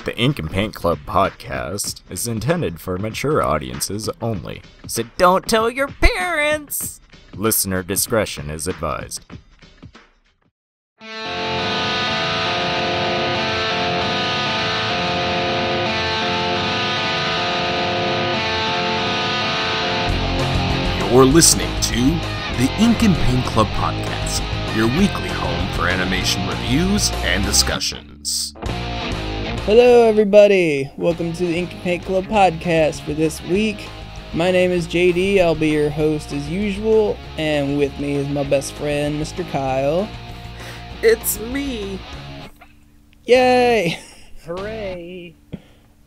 The Ink and Paint Club podcast is intended for mature audiences only. So don't tell your parents! Listener discretion is advised. You're listening to the Ink and Paint Club podcast, your weekly home for animation reviews and discussions. Hello everybody, welcome to the Ink and Paint Club podcast for this week. My name is JD, I'll be your host as usual, and with me is my best friend, Mr. Kyle. It's me! Yay! Hooray!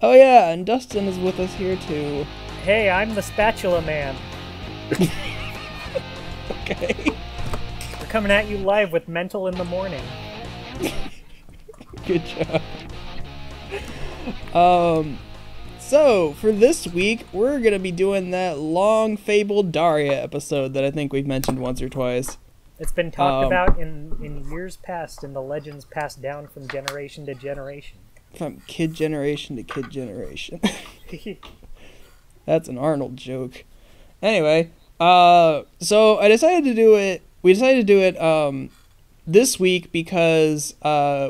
Oh yeah, and Dustin is with us here too. Hey, I'm the Spatula Man. Okay. We're coming at you live with Mental in the Morning. Good job. So, for this week, we're going to be doing that long fabled Daria episode that I think we've mentioned once or twice. It's been talked about in years past, in the legends passed down from generation to generation. From kid generation to kid generation. That's an Arnold joke. Anyway, so I decided to do it, this week because,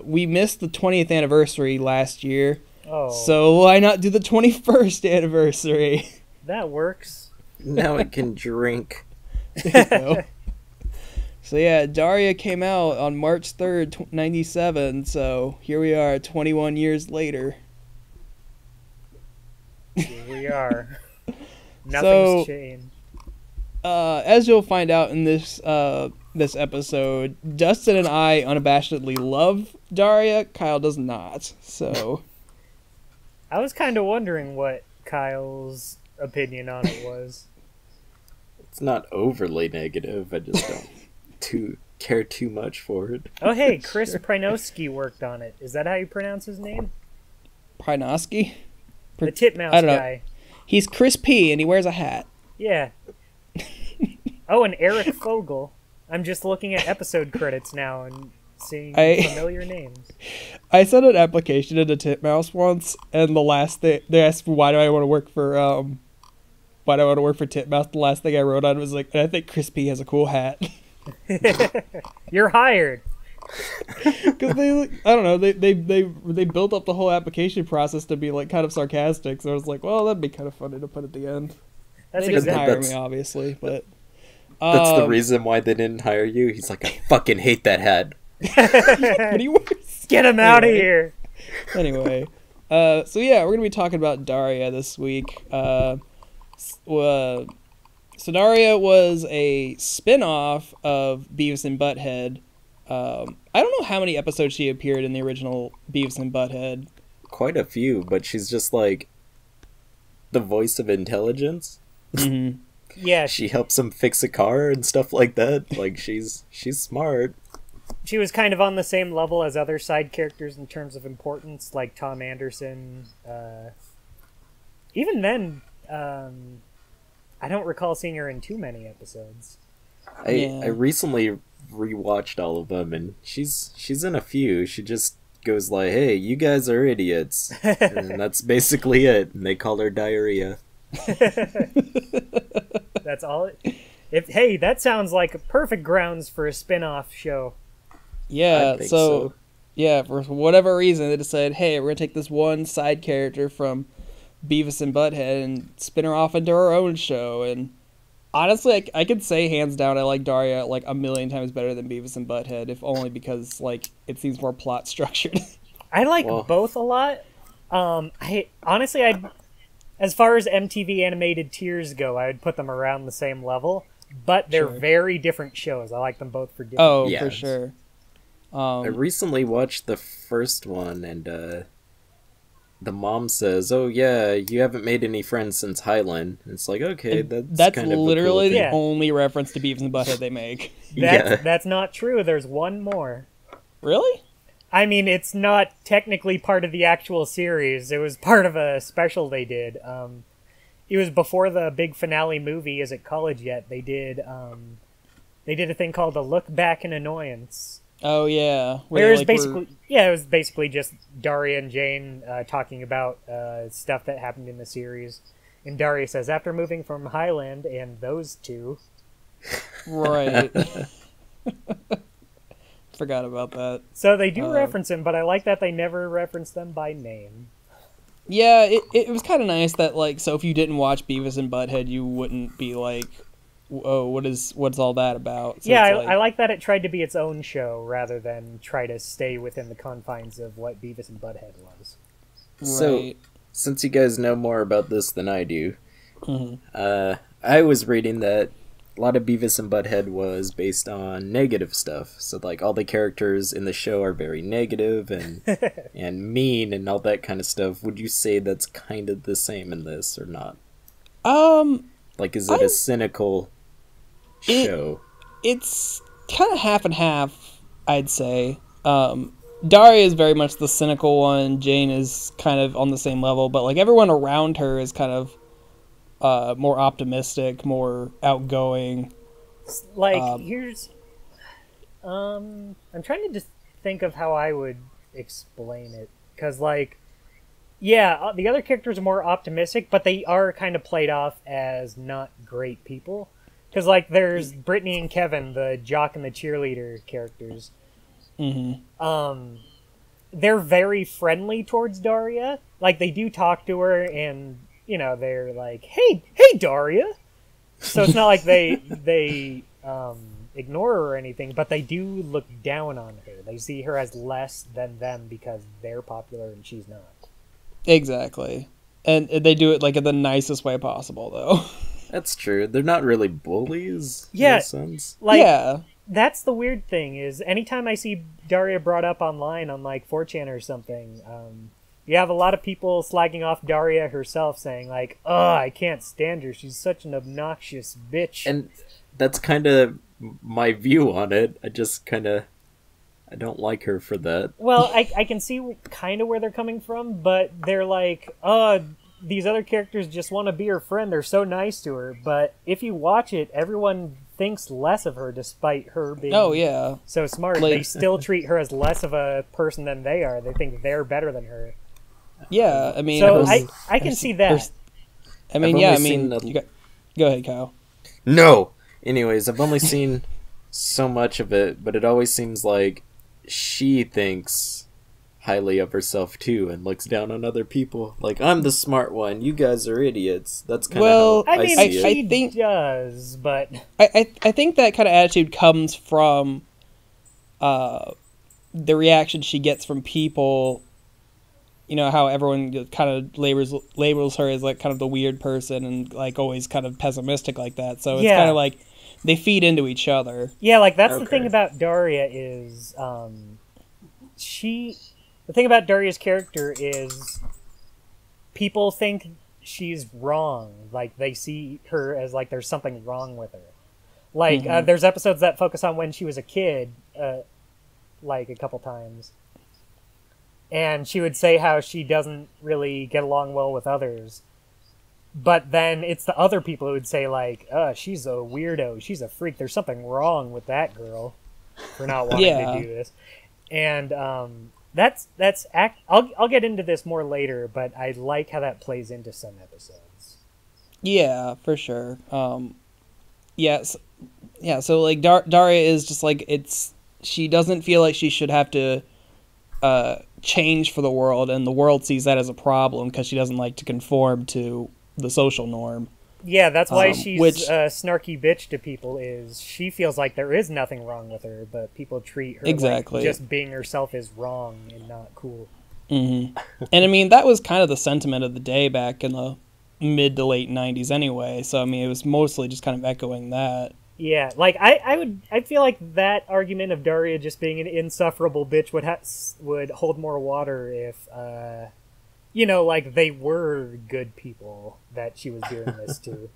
we missed the 20th anniversary last year. Oh. So why not do the 21st anniversary? That works. Now it can drink. So yeah, Daria came out on March 3rd, 97, so here we are 21 years later. Here we are. Nothing's changed. As you'll find out in this episode, Dustin and I unabashedly love Daria. Kyle does not. So I was kind of wondering what Kyle's opinion on it was. It's not overly negative, I just don't care too much for it. Oh hey, Chris Prynoski worked on it. Is that how you pronounce his name? Prynoski? The titmouse I don't know. guy. He's Chris P. and he wears a hat. Yeah. Oh, and Eric Fogel. I'm just looking at episode credits now and seeing familiar names. I sent an application into Titmouse once, and the last thing they asked, why do I want to work for Titmouse? The last thing I wrote on was like, I think Chris P has a cool hat. You're hired. Because I don't know, they built up the whole application process to be like kind of sarcastic. So I was like, well, that'd be kind of funny to put at the end. They didn't hire me, obviously, but that's the reason why they didn't hire you. He's like, I fucking hate that hat. Pretty worse. Get him out of here. Anyway, so yeah, we're gonna be talking about Daria this week. So Daria was a spin-off of Beavis and Butthead. I don't know how many episodes she appeared in the original Beavis and Butthead. Quite a few, but she's just like the voice of intelligence. Mm-hmm. Yeah, she helps him fix a car and stuff like that. Like she's smart. She was kind of on the same level as other side characters in terms of importance, like Tom Anderson. Even then, I don't recall seeing her in too many episodes. I recently rewatched all of them, and she's in a few. She just goes like, "Hey, you guys are idiots," and that's basically it. And they call her Diarrhea. That's all. Hey, that sounds like perfect grounds for a spin-off show. Yeah, so yeah, for whatever reason they decided, hey, we're gonna take this one side character from Beavis and Butthead and spin her off into our own show. And honestly, I could say hands down I like Daria like a million times better than Beavis and Butthead, if only because like it seems more plot structured. I like both a lot. As far as MTV animated tiers go, I would put them around the same level, but they're very different shows. I like them both for different. Oh, yeah, for sure. I recently watched the first one, and the mom says, "Oh yeah, you haven't made any friends since Highland." And it's like, okay, that's kind of literally a cool the only reference to Beavis and Butthead they make. That's not true. There's one more. Really? I mean, it's not technically part of the actual series. It was part of a special they did. It was before the big finale movie Is It College Yet? They did a thing called A Look Back in Annoyance, Oh yeah, Where it was basically just Daria and Jane talking about stuff that happened in the series, and Daria says, "After moving from Highland and those two," right? Forgot about that. So they do reference him, but I like that they never reference them by name. Yeah, it was kind of nice that, like, so if you didn't watch Beavis and Butthead, you wouldn't be like, oh, what's all that about? So yeah, I like that it tried to be its own show rather than try to stay within the confines of what Beavis and Butthead was. So, since you guys know more about this than I do, I was reading that a lot of Beavis and Butthead was based on negative stuff. So, like, all the characters in the show are very negative and and mean and all that kind of stuff. Would you say that's kind of the same in this or not? Like, is it a cynical show? It's kind of half and half, I'd say. Daria is very much the cynical one. Jane is kind of on the same level, but, like, everyone around her is kind of more optimistic, more outgoing. Like, here's... I'm trying to just think of how I would explain it. Because, like, yeah, the other characters are more optimistic, but they are kind of played off as not great people. Because, like, there's Brittany and Kevin, the jock and the cheerleader characters. They're very friendly towards Daria. Like, they do talk to her, and, you know, they're like, hey, Daria! So it's not like they ignore her or anything, but they do look down on her. They see her as less than them because they're popular and she's not. Exactly. And they do it, like, in the nicest way possible, though. That's true. They're not really bullies. Yeah. In a sense. Like, yeah. That's the weird thing, is anytime I see Daria brought up online on, like, 4chan or something, you have a lot of people slagging off Daria herself, saying, like, oh, I can't stand her. She's such an obnoxious bitch. And that's kind of my view on it. I don't like her for that. Well, I can see kind of where they're coming from, but they're like, oh, these other characters just want to be her friend. They're so nice to her. But if you watch it, everyone thinks less of her despite her being so smart. Like, they still treat her as less of a person than they are. They think they're better than her. Yeah, I mean... So I can see that. I mean, yeah, I mean... Go ahead, Kyle. No! Anyways, I've only seen so much of it, but it always seems like she thinks highly of herself too and looks down on other people. Like, I'm the smart one, you guys are idiots. That's kind of how I see it. I think she does, but... I think that kind of attitude comes from the reaction she gets from people. You know, how everyone kind of labels her as, like, kind of the weird person and, like, always kind of pessimistic like that. So it's kind of like they feed into each other. Yeah, like, that's the thing about Daria is the thing about Daria's character is people think she's wrong. Like, they see her as, like, there's something wrong with her. Like, there's episodes that focus on when she was a kid, like, a couple times. And she would say how she doesn't really get along well with others. But then it's the other people who would say, like, she's a weirdo, she's a freak, there's something wrong with that girl for not wanting to do this. And I'll get into this more later, but I like how that plays into some episodes. Yeah, for sure. So, like, Daria is just, like, she doesn't feel like she should have to change for the world, and the world sees that as a problem because she doesn't like to conform to the social norm. Yeah, that's why she's a snarky bitch to people, is she feels like there is nothing wrong with her, but people treat her like just being herself is wrong and not cool. And I mean, that was kind of the sentiment of the day back in the mid to late 90s anyway, so I mean, it was mostly just kind of echoing that. Yeah, like, I feel like that argument of Daria just being an insufferable bitch would hold more water if, you know, like, they were good people that she was doing this to.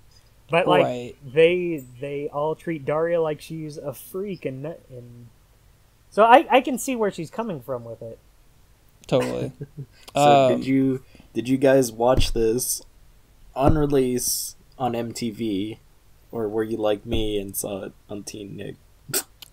But, like, they all treat Daria like she's a freak, and so I can see where she's coming from with it. Totally. So did you guys watch this on release on MTV? Or were you like me and saw it on Teen Nick?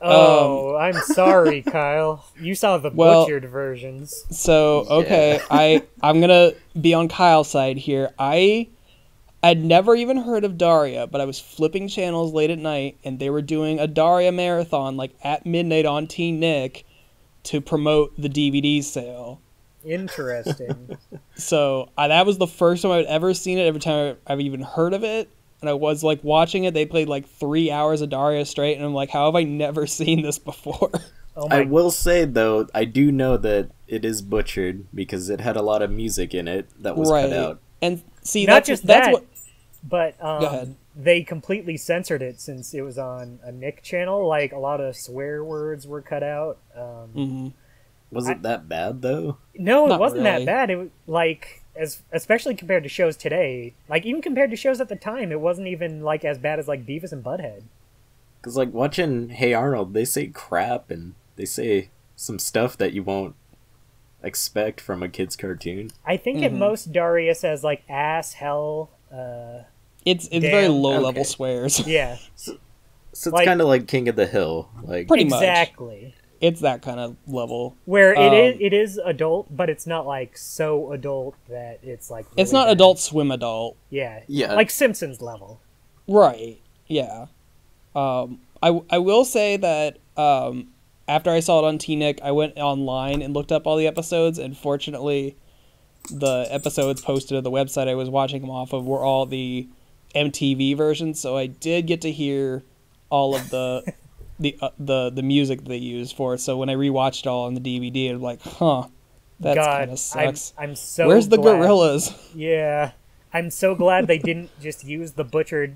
Oh, I'm sorry, Kyle. You saw the butchered versions. So, okay, yeah. I'm gonna be on Kyle's side here. I'd never even heard of Daria, but I was flipping channels late at night, and they were doing a Daria marathon, like, at midnight on Teen Nick to promote the DVD sale. Interesting. So, that was the first time I'd ever seen it, every time I've even heard of it. And I was, like, watching it. They played, like, 3 hours of Daria straight. And I'm like, how have I never seen this before? I will say, though, I do know that it is butchered because it had a lot of music in it that was cut out. And see, not just that's that, what... but Go ahead. They completely censored it since it was on a Nick channel. Like, a lot of swear words were cut out. Was it that bad, though? No, it wasn't really. that bad. It was, like... especially compared to shows today, like even compared to shows at the time, it wasn't even like as bad as like Beavis and Butthead. Because like watching Hey Arnold, they say crap and they say some stuff that you won't expect from a kid's cartoon. I think at most Daria says like ass, hell. It's very low level swears. Yeah. So it's like, kind of like King of the Hill, like pretty much. Exactly. It's that kind of level where it is adult, but it's not like so adult that it's like really it's not bad. Adult Swim adult. Yeah, yeah, like Simpsons level. Right. Yeah. I will say that after I saw it on T-Nick, I went online and looked up all the episodes, and fortunately, the episodes posted to the website I was watching them off of were all the MTV versions, so I did get to hear all of the. the music they used for it. So when I rewatched it all on the DVD, I'm like, that kind of sucks. I'm so Where's the glad. gorillas? Yeah, I'm so glad they didn't just use the butchered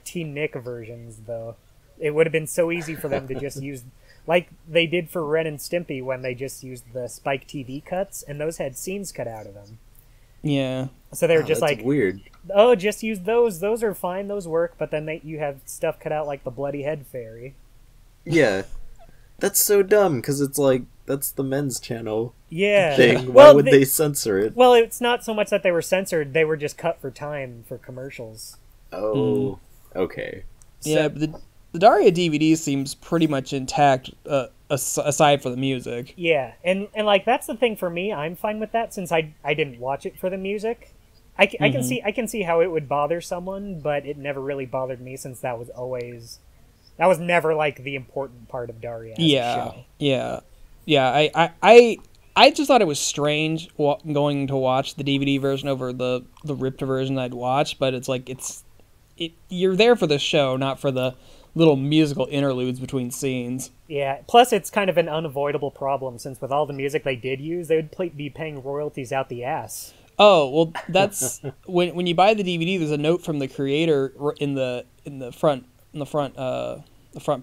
Teen Nick versions, though. It would have been so easy for them to just use, like they did for Ren and Stimpy when they just used the Spike TV cuts, and those had scenes cut out of them. Yeah. So they were just like, weird. Oh, just use those. Those are fine. Those work. But then you have stuff cut out like the Bloody Head Fairy. Yeah, that's so dumb because it's like that's the men's channel. Yeah. Thing. Why would they censor it? Well, it's not so much that they were censored; they were just cut for time for commercials. Oh, okay. Yeah, but the Daria DVD seems pretty much intact, aside from the music. Yeah, and like that's the thing for me. I'm fine with that since I didn't watch it for the music. I can see how it would bother someone, but it never really bothered me since that was never like the important part of Daria. As a show. Yeah. I just thought it was strange going to watch the DVD version over the ripped version I'd watched, but it's like you're there for the show, not for the little musical interludes between scenes. Yeah. Plus, it's kind of an unavoidable problem since with all the music they did use, they would be paying royalties out the ass. Oh well, that's when you buy the DVD. There's a note from the creator in the front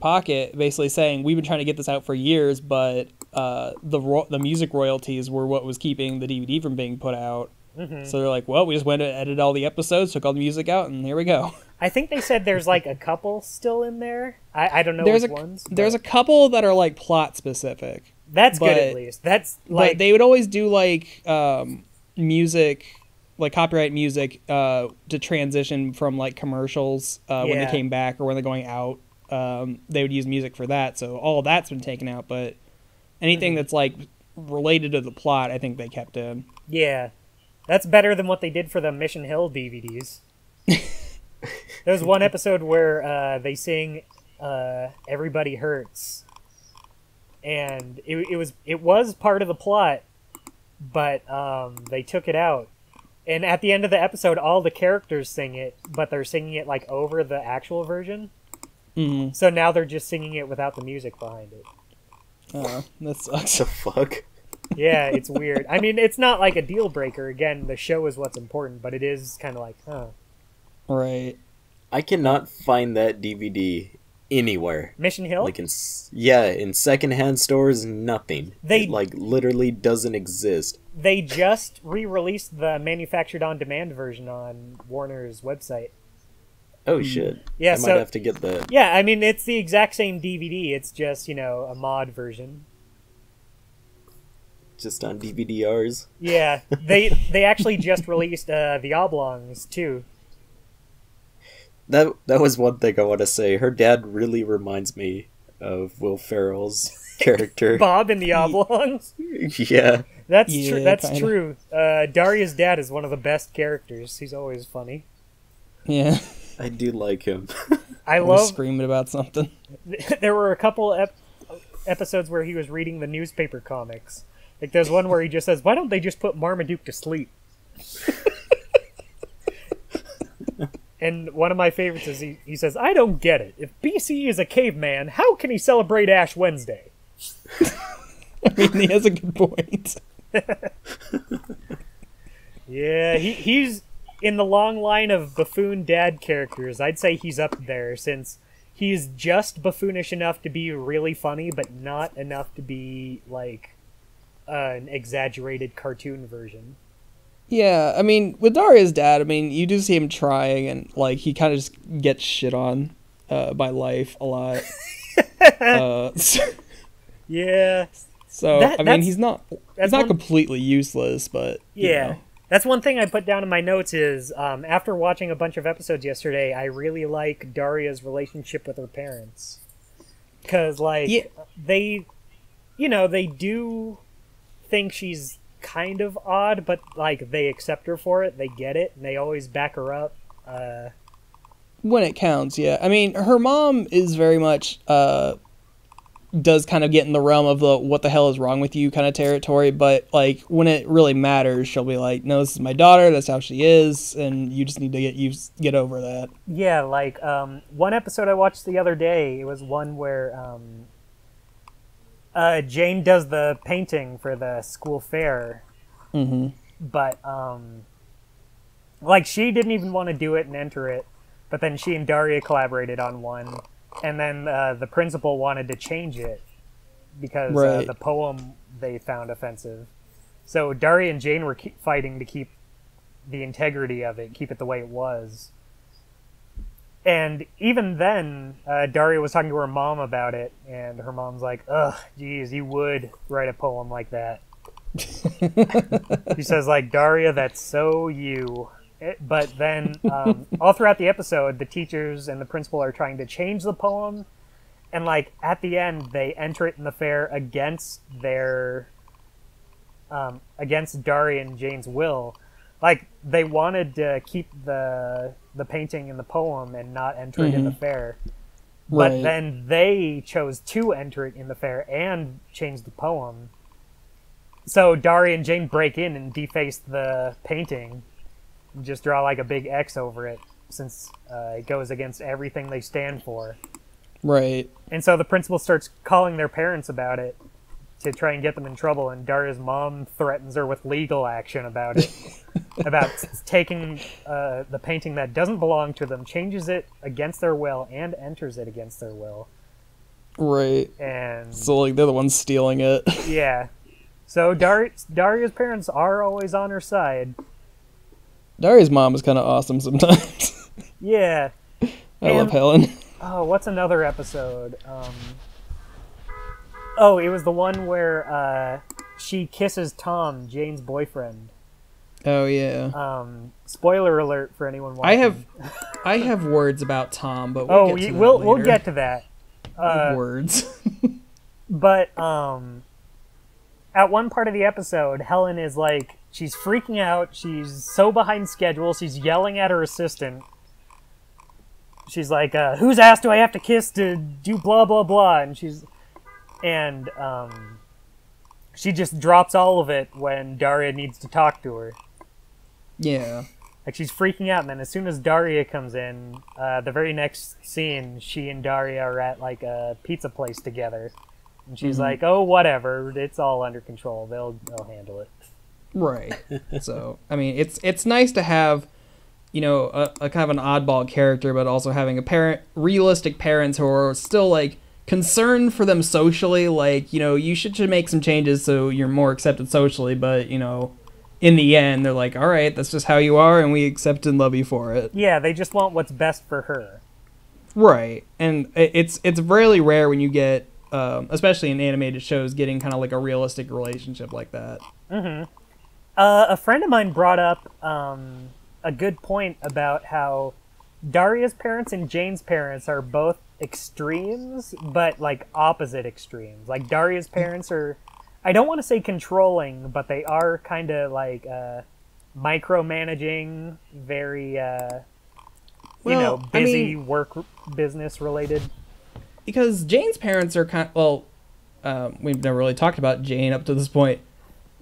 pocket, basically saying we've been trying to get this out for years, but the music royalties were what was keeping the DVD from being put out. Mm-hmm. So they're like, well, we just went and edited all the episodes, took all the music out, and here we go. I think they said there's like a couple still in there. I don't know which ones. There's a couple that are like plot specific. That's good at least. That's like, but they would always do like music, like copyright music, to transition from like commercials when they came back or when they're going out. They would use music for that, so all of that's been taken out. But anything that's like related to the plot, I think they kept in. Yeah, that's better than what they did for the Mission Hill DVDs. There's one episode where they sing "Everybody Hurts," and it was part of the plot, but they took it out. And at the end of the episode, all the characters sing it, but they're singing it like over the actual version. Mm-hmm. So now they're just singing it without the music behind it. Oh, that sucks. The fuck? Yeah, it's weird. I mean, it's not like a deal breaker. Again, the show is what's important, but it is kind of like, Right. I cannot find that DVD anywhere. Mission Hill? Like in secondhand stores, nothing. It like literally doesn't exist. They just re-released the manufactured on-demand version on Warner's website. Oh shit! Yeah, I might have to get that. Yeah, I mean it's the exact same DVD. It's just a mod version. Just on DVD-Rs. Yeah, they actually just released the Oblongs too. That was one thing I want to say. Her dad really reminds me of Will Ferrell's character. Bob in the Oblongs? Yeah. That's Yeah, true. That's kinda. true. Daria's dad is one of the best characters. He's always funny. Yeah. I do like him. I Always love... screaming about something. There were a couple episodes where he was reading the newspaper comics. Like, there's one where he just says, why don't they just put Marmaduke to sleep? And one of my favorites is he says, I don't get it. If BC is a caveman, how can he celebrate Ash Wednesday? I mean, he has a good point. Yeah, he's in the long line of buffoon dad characters. I'd say he's up there, since he's just buffoonish enough to be really funny, but not enough to be, like, an exaggerated cartoon version. Yeah, I mean, with Daria's dad, I mean, you do see him trying, and, like, he kind of just gets shit on by life a lot. Yeah. So, I mean, he's not completely useless, but, yeah. You know. That's one thing I put down in my notes is, after watching a bunch of episodes yesterday, I really like Daria's relationship with her parents. Because, like, they do think she's kind of odd, but, like, they accept her for it, they get it, and they always back her up. When it counts, yeah. I mean, her mom is very much, does kind of get in the realm of the what the hell is wrong with you kind of territory, but, like, when it really matters, she'll be like, no, this is my daughter, that's how she is, and you just need to get over that. Yeah, like, one episode I watched the other day, it was one where, Jane does the painting for the school fair, but, like, she didn't even want to do it and enter it, but then she and Daria collaborated on one, and then the principal wanted to change it because the poem they found offensive. So Daria and Jane were fighting to keep the integrity of it, keep it the way it was. And even then, Daria was talking to her mom about it, and her mom's like, ugh, geez, you would write a poem like that. She says, like, Daria, that's so you. But then, all throughout the episode, the teachers and the principal are trying to change the poem, and, like, at the end, they enter it in the fair against against Daria and Jane's will. Like, they wanted to keep the painting and the poem and not enter it in the fair. But then they chose to enter it in the fair and change the poem. So Daria and Jane break in and deface the painting. Just draw like a big X over it, since it goes against everything they stand for. Right. And so the principal starts calling their parents about it to try and get them in trouble, and Daria's mom threatens her with legal action about it. About taking the painting that doesn't belong to them, changes it against their will, and enters it against their will. Right. And so, like, they're the ones stealing it. Yeah. So Daria's parents are always on her side. Daria's mom is kind of awesome sometimes. Yeah. I love Helen. Oh, what's another episode? Oh, it was the one where she kisses Tom, Jane's boyfriend. Oh, yeah. Spoiler alert for anyone watching. I have words about Tom, but we'll get to that. Words. But at one part of the episode, Helen is like, she's freaking out. She's so behind schedule. She's yelling at her assistant. She's like, whose ass do I have to kiss to do blah, blah, blah? And she just drops all of it when Daria needs to talk to her. Yeah. Like, she's freaking out, and then as soon as Daria comes in, the very next scene, she and Daria are at, like, a pizza place together. And she's like, oh, whatever, it's all under control. They'll handle it. Right. So, I mean, it's nice to have, you know, a kind of an oddball character, but also having realistic parents who are still, like, concerned for them socially. Like, you know, you should make some changes so you're more accepted socially, but, you know, in the end, they're like, all right, that's just how you are, and we accept and love you for it. Yeah, they just want what's best for her. Right. And it's really rare when you get, especially in animated shows, getting kind of like a realistic relationship like that. Mm-hmm. A friend of mine brought up a good point about how Daria's parents and Jane's parents are both extremes, but like opposite extremes. Like Daria's parents are, I don't want to say controlling, but they are kind of like micromanaging, very busy work business related. Because Jane's parents are we've never really talked about Jane up to this point.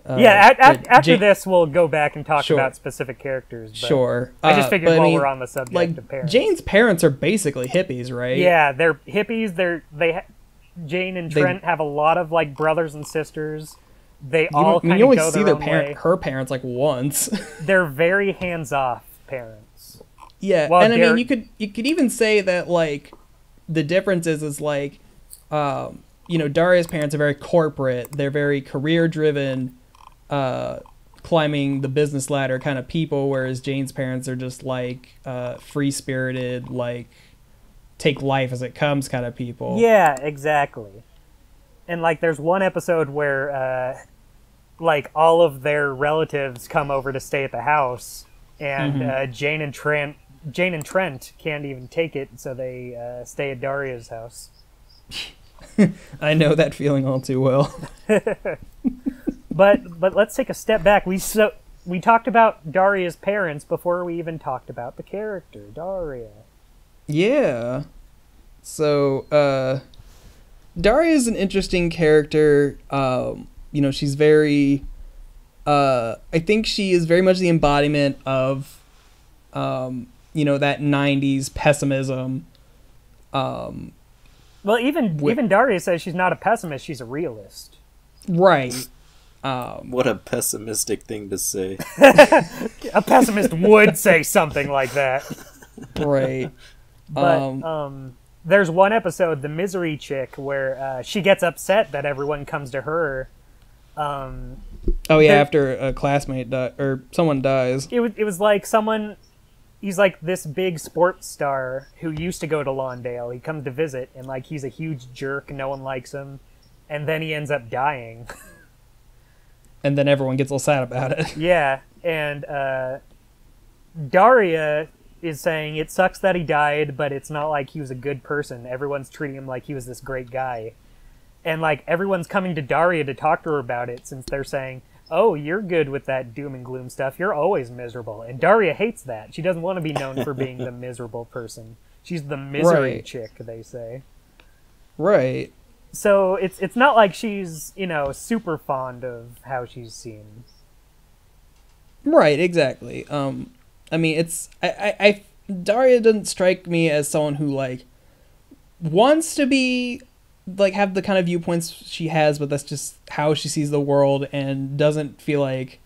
After this, we'll go back and talk about specific characters. But sure. I just figured while we're on the subject of parents. Jane's parents are basically hippies, right? Yeah, they're hippies. Jane and Trent have a lot of like brothers and sisters. They all kind of go their own way. Her parents like once. They're very hands-off parents. Yeah, well, and I mean, you could even say that like the difference is like, Daria's parents are very corporate. They're very career-driven, climbing the business ladder kind of people, whereas Jane's parents are just like free-spirited, like take life as it comes kind of people. Yeah, exactly. And like there's one episode where like all of their relatives come over to stay at the house, and Jane and Trent can't even take it, so they stay at Daria's house. I know that feeling all too well. But let's take a step back. We talked about Daria's parents before we even talked about the character Daria. Yeah. So Daria's an interesting character. She's very I think she is very much the embodiment of that 90s pessimism. Well, even Daria says she's not a pessimist, she's a realist. Right. What a pessimistic thing to say. A pessimist would say something like that. Right. But there's one episode, the Misery Chick, where she gets upset that everyone comes to her. After a classmate or someone dies. It was like someone... He's like this big sports star who used to go to Lawndale. He comes to visit, and like he's a huge jerk. No one likes him, and then he ends up dying. And then everyone gets all sad about it. Yeah, and Daria is saying it sucks that he died, but it's not like he was a good person. Everyone's treating him like he was this great guy, and like everyone's coming to Daria to talk to her about it, since they're saying, oh, you're good with that doom and gloom stuff. You're always miserable. And Daria hates that. She doesn't want to be known for being the miserable person. She's the misery chick, they say. Right. So it's not like she's, super fond of how she's seen. Right, exactly. Daria doesn't strike me as someone who, like, wants to be... like have the kind of viewpoints she has, but that's just how she sees the world, and doesn't feel like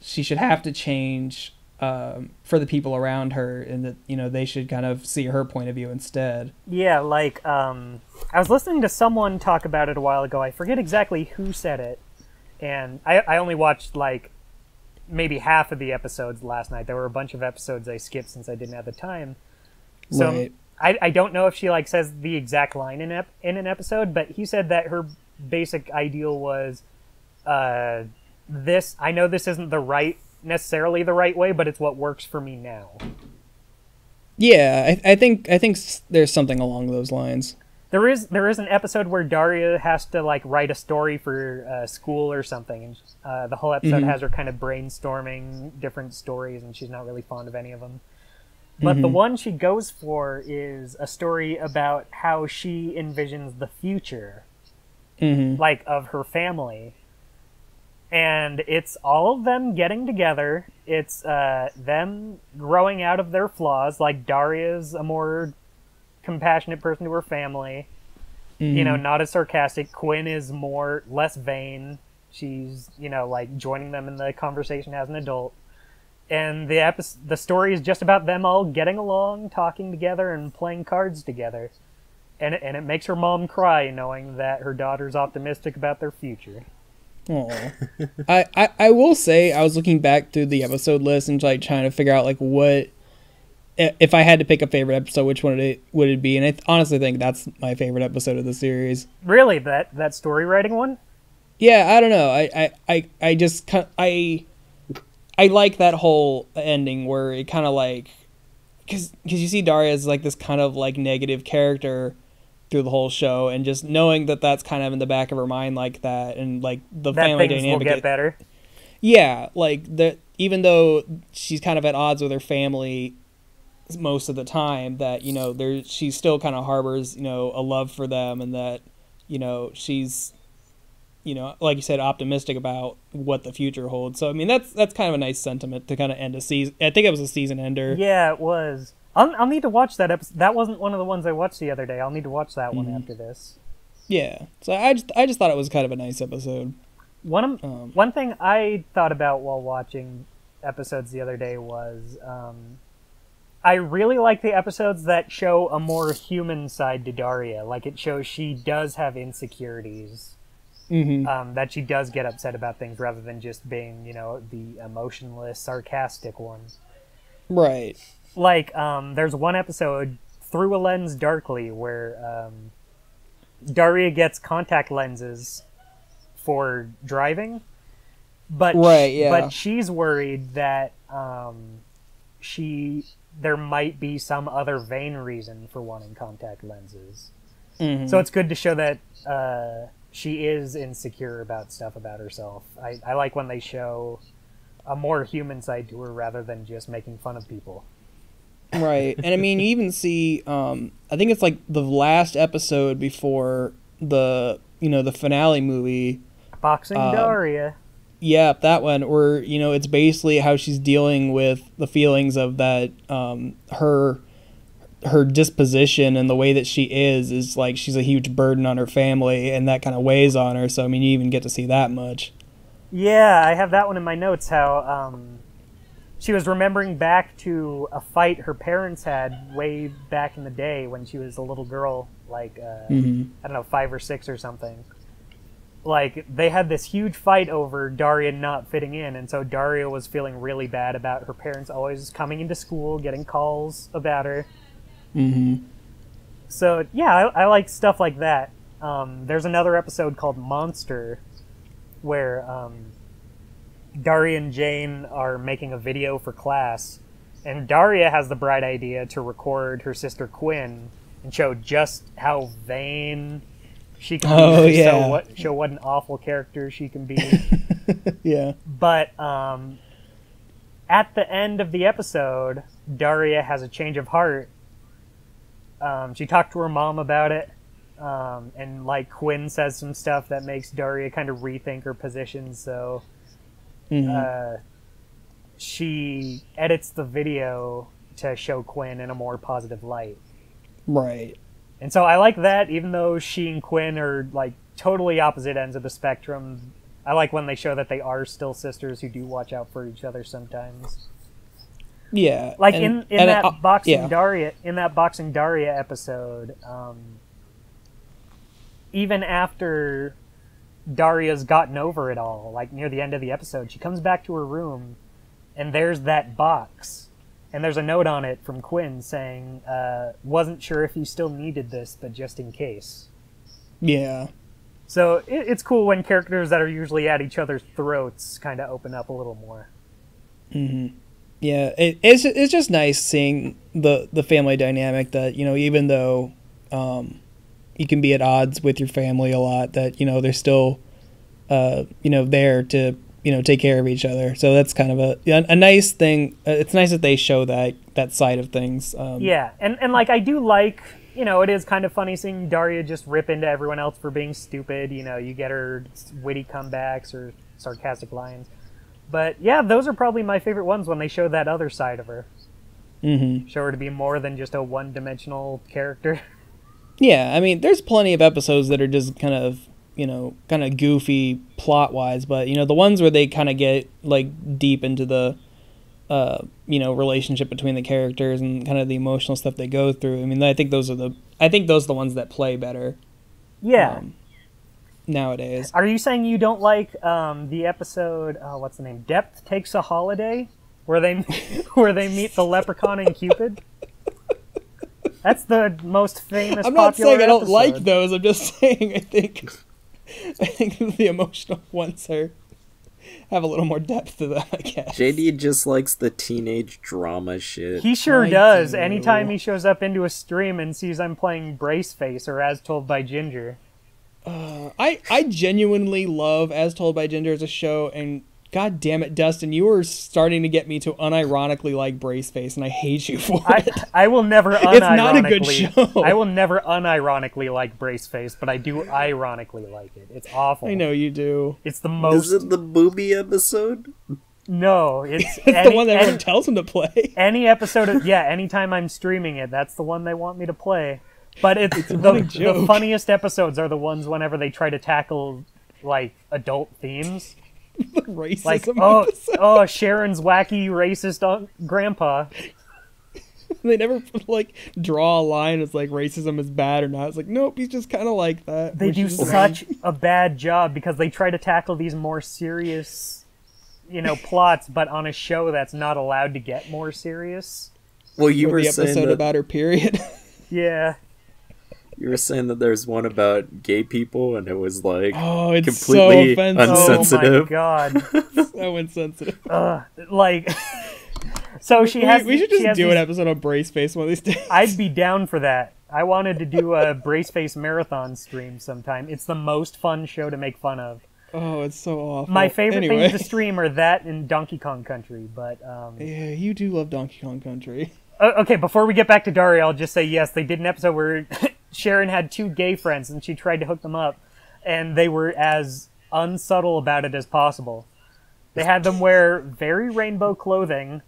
she should have to change for the people around her, and that they should kind of see her point of view instead. Yeah, like I was listening to someone talk about it a while ago. I forget exactly who said it, and I only watched like maybe half of the episodes last night. There were a bunch of episodes I skipped since I didn't have the time. So right. I don't know if she like says the exact line in an episode, but he said that her basic ideal was this. I know this isn't necessarily the right way, but it's what works for me now. Yeah, I think there's something along those lines. There is an episode where Daria has to like write a story for school or something, and the whole episode has her kind of brainstorming different stories, and she's not really fond of any of them. But the one she goes for is a story about how she envisions the future, like, of her family. And it's all of them getting together. It's them growing out of their flaws. Like, Daria's a more compassionate person to her family. Not as sarcastic. Quinn is less vain. She's, like, joining them in the conversation as an adult. And the story is just about them all getting along, talking together, and playing cards together. And it makes her mom cry, knowing that her daughter's optimistic about their future. Aww. I will say, I was looking back through the episode list and like trying to figure out like what, if I had to pick a favorite episode, which one would it be? And I honestly think that's my favorite episode of the series. Really, that story writing one? Yeah, I don't know. I like that whole ending where it kind of like because you see Daria as like this kind of like negative character through the whole show, and just knowing that that's kind of in the back of her mind like that, and like the that family things dynamic will get better. Yeah, like that. Even though she's kind of at odds with her family most of the time, that she still kind of harbors a love for them, and that she's like you said, optimistic about what the future holds. So I mean that's kind of a nice sentiment to kind of end a season. I think it was a season ender. Yeah, it was. I'll need to watch that episode. That wasn't one of the ones I watched the other day. I'll need to watch that one after this. Yeah. So I just thought it was kind of a nice episode. One thing I thought about while watching episodes the other day was I really like the episodes that show a more human side to Daria. Like, it shows she does have insecurities, that she does get upset about things rather than just being, the emotionless, sarcastic one. Right. Like, there's one episode, Through a Lens Darkly, where Daria gets contact lenses for driving, but but she's worried that there might be some other vain reason for wanting contact lenses. So it's good to show that she is insecure about stuff about herself. I like when they show a more human side to her rather than just making fun of people. Right. And I mean, you even see I think it's like the last episode before the the finale movie, Boxing Daria. Yeah, that one, where it's basically how she's dealing with the feelings of that her disposition and the way that she is like she's a huge burden on her family, and that kind of weighs on her. So I mean, you even get to see that much. Yeah, I have that one in my notes, how she was remembering back to a fight her parents had way back in the day when she was a little girl, like I don't know, 5 or 6 or something. Like, they had this huge fight over Daria not fitting in, and so Daria was feeling really bad about her parents always coming into school, getting calls about her. So, yeah, I like stuff like that. There's another episode called Monster, where Daria and Jane are making a video for class, and Daria has the bright idea to record her sister Quinn and show just how vain she can be, show what an awful character she can be. Yeah. But at the end of the episode, Daria has a change of heart. She talked to her mom about it, and like Quinn says some stuff that makes Daria kind of rethink her position. So she edits the video to show Quinn in a more positive light. Right. And so I like that, even though she and Quinn are like totally opposite ends of the spectrum. I like when they show that they are still sisters who do watch out for each other sometimes. Yeah. Like in that Boxing Daria episode, even after Daria's gotten over it all, like near the end of the episode, she comes back to her room and there's that box. And there's a note on it from Quinn saying, wasn't sure if you still needed this, but just in case. Yeah. So it's cool when characters that are usually at each other's throats kind of open up a little more. Yeah, it's just nice seeing the family dynamic that, even though you can be at odds with your family a lot, that, they're still, there to take care of each other. So that's kind of a nice thing. It's nice that they show that side of things. Yeah, and like I do like, it is kind of funny seeing Daria just rip into everyone else for being stupid. You get her witty comebacks or sarcastic lines. But yeah, those are probably my favorite ones when they show that other side of her. Show her to be more than just a one-dimensional character. Yeah, I mean, there's plenty of episodes that are just kind of goofy plot-wise, but, the ones where they kind of get, like, deep into the, relationship between the characters and kind of the emotional stuff they go through, I mean, I think those are the ones that play better. Yeah. Nowadays. Are you saying you don't like the episode, what's the name, Depth Takes a Holiday, where they meet the Leprechaun and Cupid? That's the most famous. I'm not saying I don't episode. like those. I'm just saying I think the emotional ones are have a little more depth to them, I guess. JD just likes the teenage drama shit. He sure does. Anytime he shows up into a stream and sees I'm playing Braceface or As Told by Ginger. I genuinely love As Told by Ginger as a show, and god damn it, Dustin, you were starting to get me to unironically like Braceface, and I hate you for it. I will never unironically... It's not a good show. I will never unironically like Braceface, but I do ironically like it. It's awful. I know you do. It's the most... Is it the booby episode? No, it's the one that everyone tells him to play. Any episode of... Yeah, anytime I'm streaming it, that's the one they want me to play. But it's the funniest episodes are the ones whenever they try to tackle, like, adult themes. Racism. Like, Sharon's wacky racist grandpa. They never like draw a line as like racism is bad or not. It's like, nope, he's just kind of like that. They do such a bad job because they try to tackle these more serious, plots, but on a show that's not allowed to get more serious. Well, you were the saying episode that, about her period. Yeah. You were saying that there's one about gay people, and it was like it's completely so insensitive. Oh my god, so insensitive. So she has. We should just do an episode on Braceface one of these days. I'd be down for that. I wanted to do a Braceface marathon stream sometime. It's the most fun show to make fun of. Oh, it's so awful. My favorite things to stream are that and Donkey Kong Country, but yeah, you do love Donkey Kong Country. Okay, before we get back to Daria, I'll just say yes, they did an episode where Sharon had 2 gay friends and she tried to hook them up, and they were as unsubtle about it as possible. They had them wear very rainbow clothing.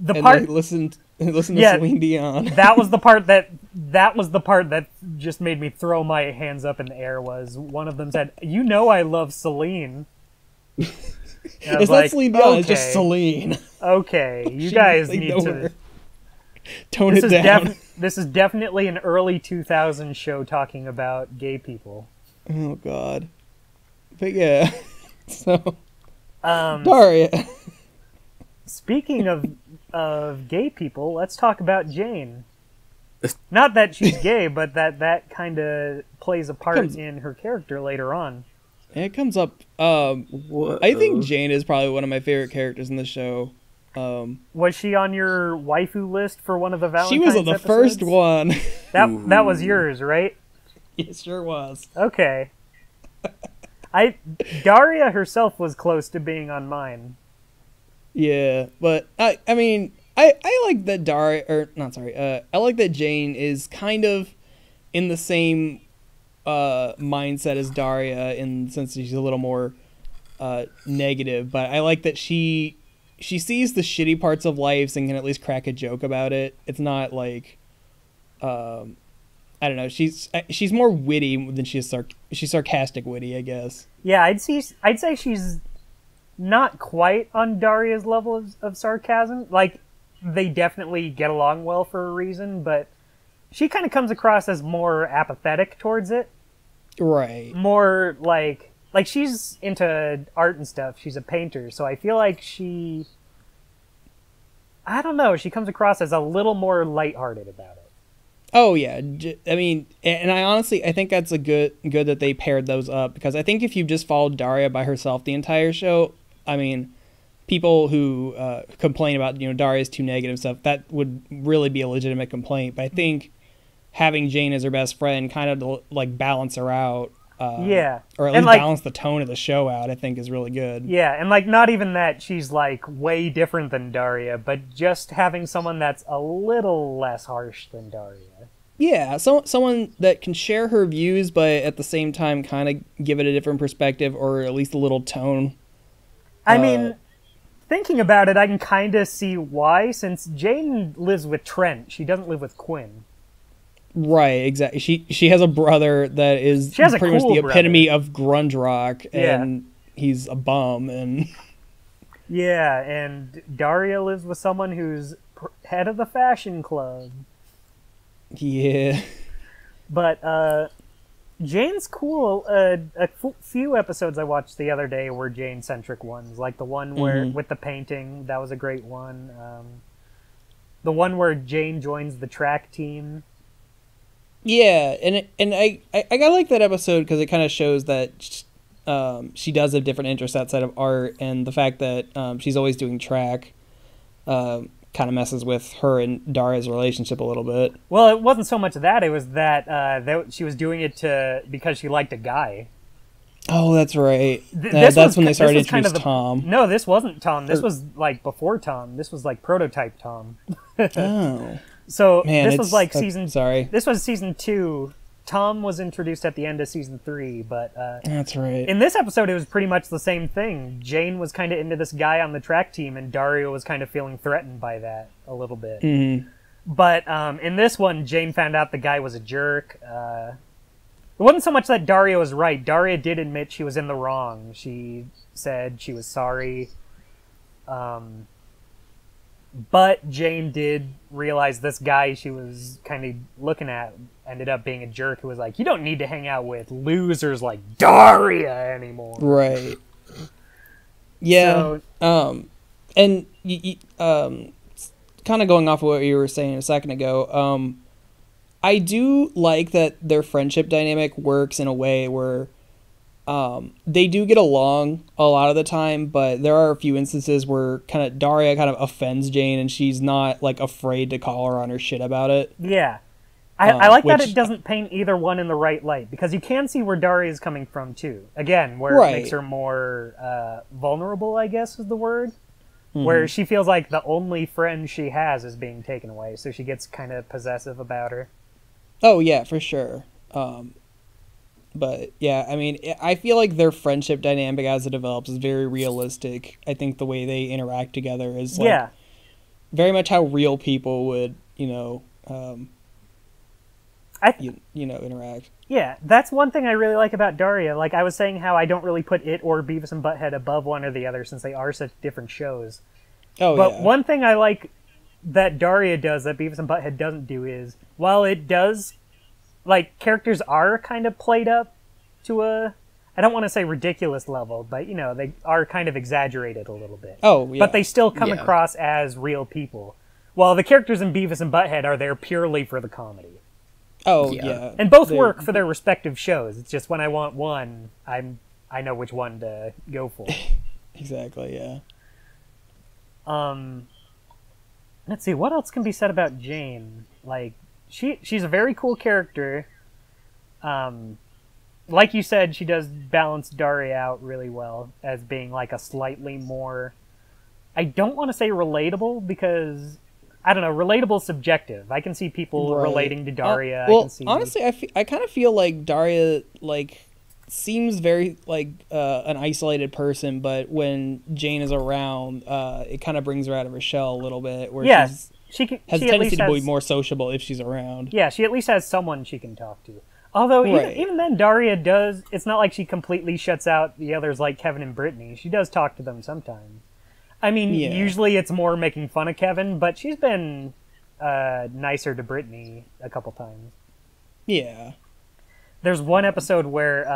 Listen to Celine Dion. That was the part that just made me throw my hands up in the air. Was one of them said, I love Celine. It's not Celine Dion, it's just Celine. Okay, you guys need to tone it down. This is definitely an early 2000s show talking about gay people. Oh god. But yeah. So Daria. Speaking of gay people, let's talk about Jane. Not that she's gay, but that kind of plays a part in her character later on. It comes up. I think Jane is probably one of my favorite characters in the show. Was she on your waifu list for one of the Valentine's She was on the episodes? first one. That was yours, right? It sure was. Okay. Daria herself was close to being on mine. Yeah, but I mean, I like that I like that Jane is kind of in the same mindset as Daria in the sense that she's a little more negative, but I like that she sees the shitty parts of life and can at least crack a joke about it. It's not like I don't know, she's more witty than she's sarcastic witty, I guess. Yeah, I'd say she's not quite on Daria's level of sarcasm. Like, they definitely get along well for a reason, but she kind of comes across as more apathetic towards it. Right. More like she's into art and stuff. She's a painter, so I feel like she comes across as a little more lighthearted about it. Oh yeah, I mean, and I think that's a good that they paired those up, because I think if you just followed Daria by herself the entire show, I mean, people who complain about Daria's too negative stuff, that would really be a legitimate complaint. But I think having Jane as her best friend kind of to, like, balance her out, or at least balance the tone of the show out, I think is really good. Yeah, and like not even that she's like way different than Daria, but just having someone that's a little less harsh than Daria. Yeah, someone that can share her views, but at the same time kind of give it a different perspective, or at least a little tone. I mean, thinking about it, I can kind of see why, since Jane lives with Trent. She doesn't live with Quinn. Right, exactly. She has a brother that is pretty much the epitome of grunge rock, and he's a bum. And yeah, and Daria lives with someone who's head of the fashion club. Yeah. But Jane's cool. A few episodes I watched the other day were Jane-centric ones, like the one where with the painting. That was a great one. The one where Jane joins the track team. Yeah, and I like that episode because it kind of shows that she does have different interests outside of art, and the fact that she's always doing track kind of messes with her and Daria's relationship a little bit. Well, it wasn't so much that. It was that she was doing it because she liked a guy. Oh, that's right. That's when they started introducing Tom. No, this wasn't Tom. This was like before Tom. This was like prototype Tom. Oh. So Man, this was like season... Sorry. This was season 2. Tom was introduced at the end of season 3, but that's right. In this episode, it was pretty much the same thing. Jane was kind of into this guy on the track team, and Daria was kind of feeling threatened by that a little bit. Mm-hmm. But in this one, Jane found out the guy was a jerk. It wasn't so much that Daria was right. Daria did admit she was in the wrong. She said she was sorry. But Jane did realize this guy she was kind of looking at ended up being a jerk who was like, you don't need to hang out with losers like Daria anymore. Right. Yeah. So, and kind of going off of what you were saying a second ago, I do like that their friendship dynamic works in a way where they do get along a lot of the time, but there are a few instances where kind of Daria kind of offends Jane, and she's not like afraid to call her on her shit about it. Yeah. I like that it doesn't paint either one in the right light, because you can see where Daria is coming from too. Again, where it makes her more vulnerable, I guess is the word. Mm-hmm. Where she feels like the only friend she has is being taken away, so she gets kind of possessive about her. Oh yeah, for sure. But yeah, I mean, I feel like their friendship dynamic as it develops is very realistic. I think the way they interact together is like very much how real people would, interact. Yeah, that's one thing I really like about Daria. Like I was saying how I don't really put it or Beavis and Butthead above one or the other since they are such different shows. But one thing I like that Daria does that Beavis and Butthead doesn't do is, while it does, like, characters are kind of played up to a, I don't want to say ridiculous level, but, they are kind of exaggerated a little bit. Oh, yeah. But they still come across as real people. While the characters in Beavis and Butthead are there purely for the comedy. Oh, yeah. And both work for their respective shows. It's just when I want one, I know which one to go for. Exactly, yeah. Let's see, what else can be said about Jane? Like, she's a very cool character. Like you said, she does balance Daria out really well as being like a slightly more, I don't want to say relatable because, I don't know, relatable subjective. I can see people relating to Daria. Honestly, I kind of feel like Daria, like, seems very like an isolated person, but when Jane is around, it kind of brings her out of her shell a little bit, where she has a tendency to be more sociable if she's around. Yeah, she at least has someone she can talk to. Although, even then, Daria does... It's not like she completely shuts out the others like Kevin and Brittany. She does talk to them sometimes. I mean, usually it's more making fun of Kevin, but she's been nicer to Brittany a couple times. Yeah. There's one episode where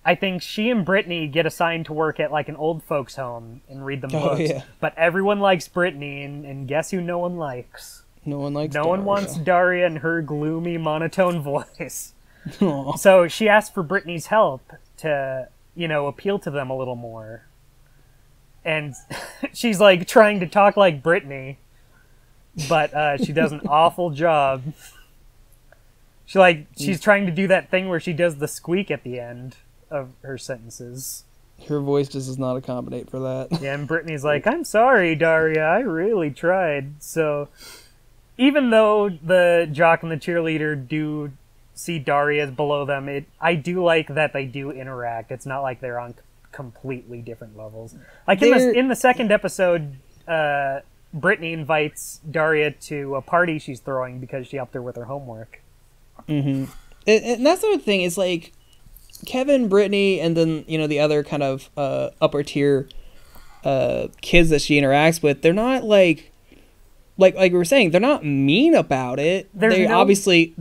I think she and Brittany get assigned to work at like an old folks home and read them books. Yeah. But everyone likes Brittany, and guess who no one likes? No one likes No Daria. one wants Daria and her gloomy monotone voice. So she asked for Brittany's help to, appeal to them a little more. And she's like trying to talk like Brittany, but she does an awful job. She's trying to do that thing where she does the squeak at the end of her sentences. Her voice just does not accommodate for that. Yeah, and Brittany's like, I'm sorry, Daria, I really tried. So, even though the jock and the cheerleader do see Daria as below them, I do like that they do interact. It's not like they're on completely different levels. Like in the second episode, Brittany invites Daria to a party she's throwing because she helped her with her homework. Mm-hmm. And that's the other thing is like Kevin, Brittany, and then the other kind of upper tier kids that she interacts with. They're not like we were saying. They're not mean about it. They obviously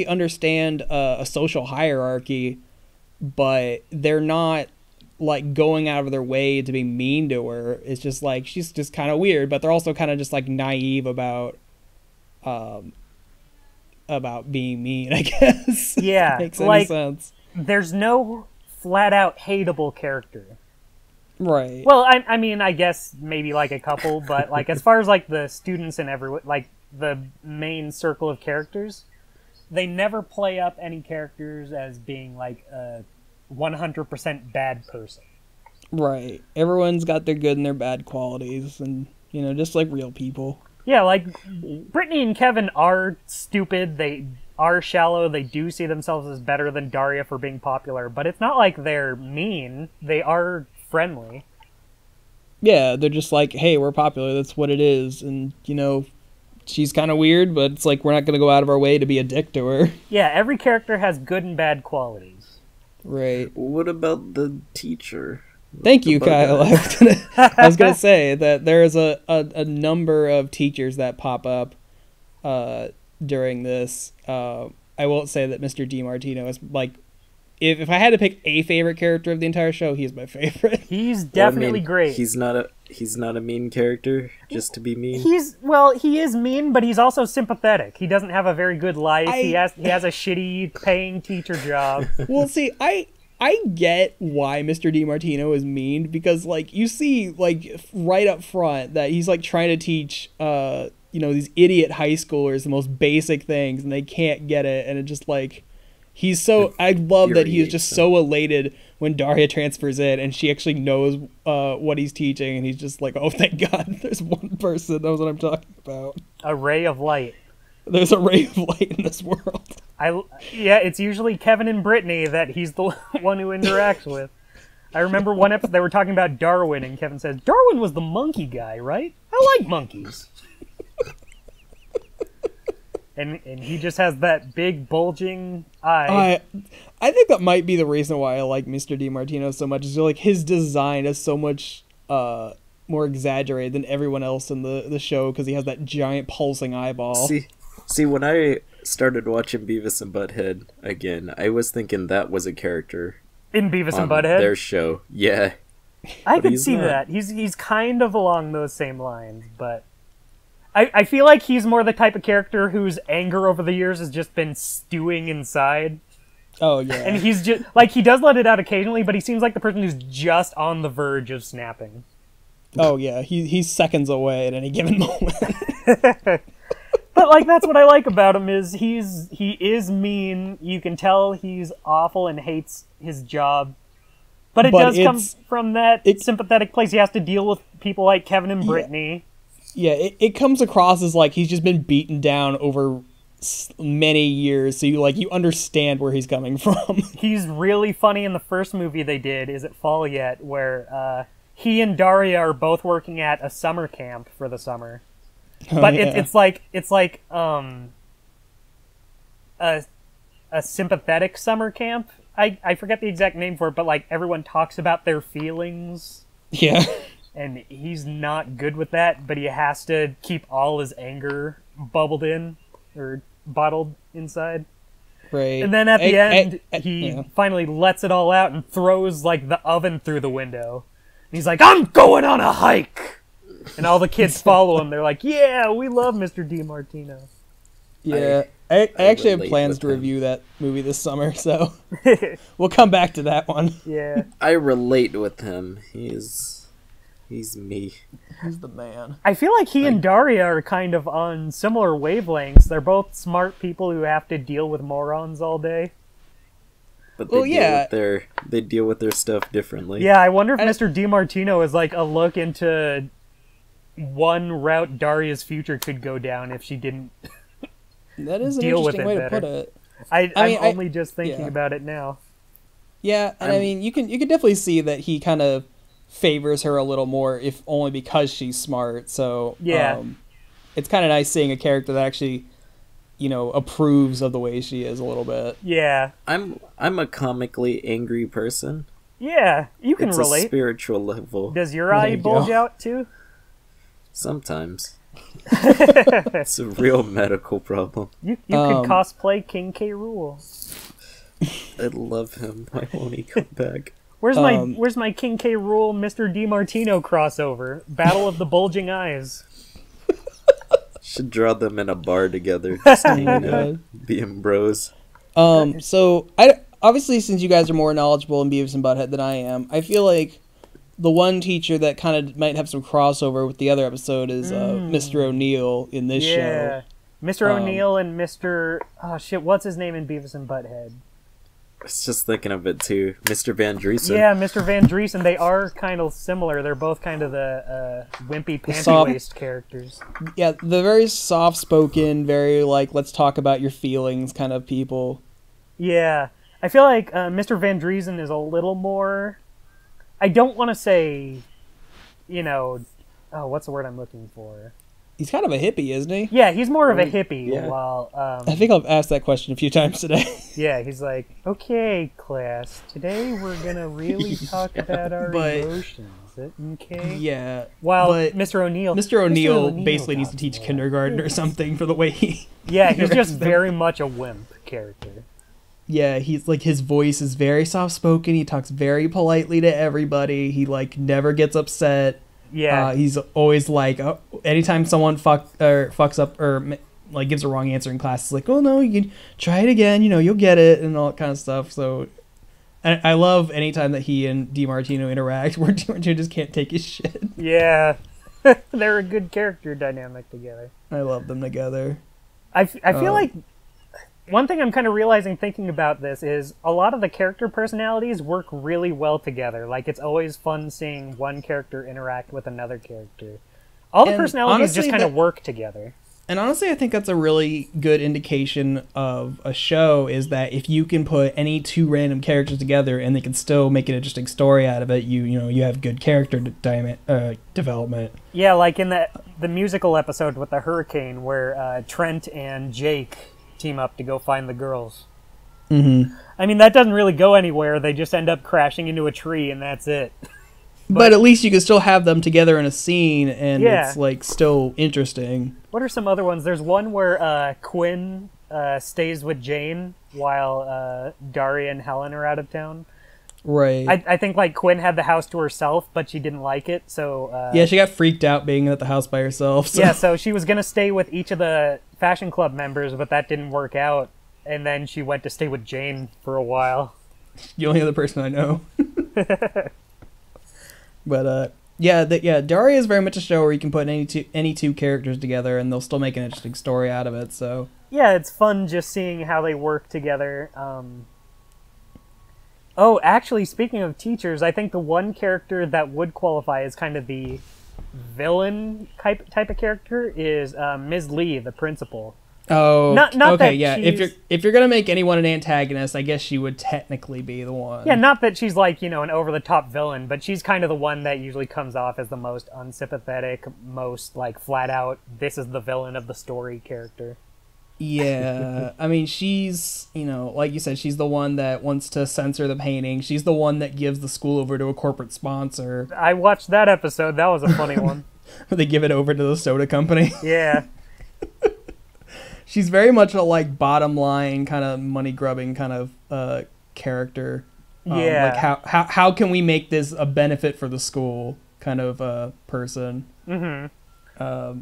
understand a social hierarchy, but they're not like going out of their way to be mean to her. It's just like she's just kind of weird, but they're also kind of just like naive about being mean, I guess. Yeah, makes any sense. there's no flat out hateable character. Right. Well, I mean, I guess maybe like a couple, but like as far as like the students and everyone, like the main circle of characters, they never play up any characters as being like a 100% bad person. Right. Everyone's got their good and their bad qualities, and just like real people. Yeah, like Brittany and Kevin are stupid. They are shallow. They do see themselves as better than Daria for being popular, but it's not like they're mean. They are friendly. Yeah, they're just like, hey, we're popular. That's what it is. And, she's kind of weird, but it's like we're not going to go out of our way to be a dick to her. Yeah, every character has good and bad qualities. Right. What about the teacher? Thank you, Kyle. I was going to say that there's a number of teachers that pop up during this. I won't say that Mr. DiMartino is like, if I had to pick a favorite character of the entire show, he's my favorite. He's definitely great. He's not a mean character just to be mean. He is mean, but he's also sympathetic. He doesn't have a very good life. He has a shitty paying teacher job. Well, see, I get why Mr. DiMartino is mean, because like you see like right up front that he's like trying to teach these idiot high schoolers the most basic things and they can't get it, and it just like I love that he is just so elated when Daria transfers in and she actually knows what he's teaching, and he's just like, oh, thank God, there's one person knows what I'm talking about. A ray of light. There's a ray of light in this world. It's usually Kevin and Brittany that he's the one who interacts with. I remember one episode they were talking about Darwin, and Kevin says, Darwin was the monkey guy, right? I like monkeys. And he just has that big bulging eye. I think that might be the reason why I like Mr. DiMartino so much. Is like his design is so much more exaggerated than everyone else in the show, because he has that giant pulsing eyeball. See, when I started watching Beavis and Butthead again, I was thinking that was a character in Beavis and Butthead, their show. Yeah, I could see that. He's kind of along those same lines, but I feel like he's more the type of character whose anger over the years has just been stewing inside. Oh, yeah. And he's just, like, he does let it out occasionally, but he seems like the person who's just on the verge of snapping. Oh, yeah. He's seconds away at any given moment. But, like, that's what I like about him, is he is mean. You can tell he's awful and hates his job. But it does come from that sympathetic place. He has to deal with people like Kevin and Brittany. Yeah, it comes across as like he's just been beaten down over many years, so you understand where he's coming from. He's really funny in the first movie they did, Is It Fall Yet?, where he and Daria are both working at a summer camp for the summer. But it's like a sympathetic summer camp. I forget the exact name for it, but like everyone talks about their feelings. Yeah. And he's not good with that, but he has to keep all his anger bubbled in or bottled inside. Right. And then at the end, he finally lets it all out and throws like the oven through the window. And he's like, I'm going on a hike! And all the kids follow him. They're like, yeah, we love Mr. DiMartino. Yeah. I actually have plans to review that movie this summer, so we'll come back to that one. Yeah. I relate with him. He's me. He's the man. I feel like he and Daria are kind of on similar wavelengths. They're both smart people who have to deal with morons all day. But they deal with their stuff differently. Yeah, I wonder if Mr. DiMartino is like a look into one route Daria's future could go down if she didn't that is an deal with interesting it way better. to put it. I'm only just thinking about it now. Yeah, and I mean, you can definitely see that he kind of favors her a little more, if only because she's smart. So yeah, it's kind of nice seeing a character that actually, approves of the way she is a little bit. Yeah, I'm a comically angry person. Yeah, you can relate. It's a spiritual level. Does your eye bulge out too? Sometimes. It's a real medical problem. You could cosplay King K. Rool. I love him. Why won't he come back? Where's my King K. Rool Mr. DiMartino crossover? Battle of the Bulging Eyes. Should draw them in a bar together, just hanging out, being bros. So I obviously, since you guys are more knowledgeable in Beavis and Butthead than I am, I feel like the one teacher that kind of might have some crossover with the other episode is Mr. O'Neill in this show. Yeah, Mr. O'Neill and Mr. Oh shit, what's his name in Beavis and Butthead? I was just thinking of it too. Mr. Van Driesen. Yeah, Mr. Van Driesen. They are kind of similar. They're both kind of the wimpy panty-waist characters. Yeah, the very soft-spoken, very like, let's talk about your feelings kind of people. Yeah. I feel like Mr. Van Driesen is a little more... I don't want to say, what's the word I'm looking for? He's kind of a hippie, isn't he? Yeah, he's more of a hippie. Yeah. While I think I've asked that question a few times today. Yeah, he's like, okay, class, today we're gonna really talk about our emotions. Okay. Yeah. While but Mr. O'Neill basically needs to teach kindergarten or something for the way he. Yeah, he's just very much a wimp character. Yeah, he's like, his voice is very soft spoken. He talks very politely to everybody. He like never gets upset. Yeah, he's always like, anytime someone fucks up or like gives a wrong answer in class, it's like, oh no, you can try it again. You'll get it and all that kind of stuff. So, I love anytime that he and DiMartino interact, where DiMartino just can't take his shit. Yeah, they're a good character dynamic together. I love them together. I feel like one thing I'm kind of realizing thinking about this is a lot of the character personalities work really well together. Like, it's always fun seeing one character interact with another character. All the personalities just kind of work together. And honestly, I think that's a really good indication of a show, is that if you can put any two random characters together and they can still make an interesting story out of it, you have good character development. Yeah, like in the musical episode with the hurricane where Trent and Jake team up to go find the girls. Mm-hmm. I mean, that doesn't really go anywhere. They just end up crashing into a tree and that's it. But at least you can still have them together in a scene and it's like still interesting. What are some other ones? There's one where Quinn stays with Jane while Daria and Helen are out of town. Right. I think like Quinn had the house to herself, but she didn't like it, so... yeah, she got freaked out being at the house by herself. So. Yeah, so she was going to stay with each of the fashion club members, but that didn't work out. And then she went to stay with Jane for a while. The only other person I know. But, Daria is very much a show where you can put any two characters together and they'll still make an interesting story out of it, so... Yeah, it's fun just seeing how they work together. Oh, actually, speaking of teachers, I think the one character that would qualify as kind of the villain type of character is Ms. Lee, the principal. Oh, not okay, that yeah. she's... If you're gonna make anyone an antagonist, I guess she would technically be the one. Yeah, not that she's like, an over-the-top villain, but she's kind of the one that usually comes off as the most unsympathetic, most, like, flat-out, this is the villain of the story character. Yeah, I mean, she's, like you said, she's the one that wants to censor the painting. She's the one that gives the school over to a corporate sponsor. I watched that episode. That was a funny one. They give it over to the soda company. Yeah. She's very much a, like, bottom line, kind of money-grubbing kind of character. Yeah. Like, how can we make this a benefit for the school kind of person. Mm-hmm.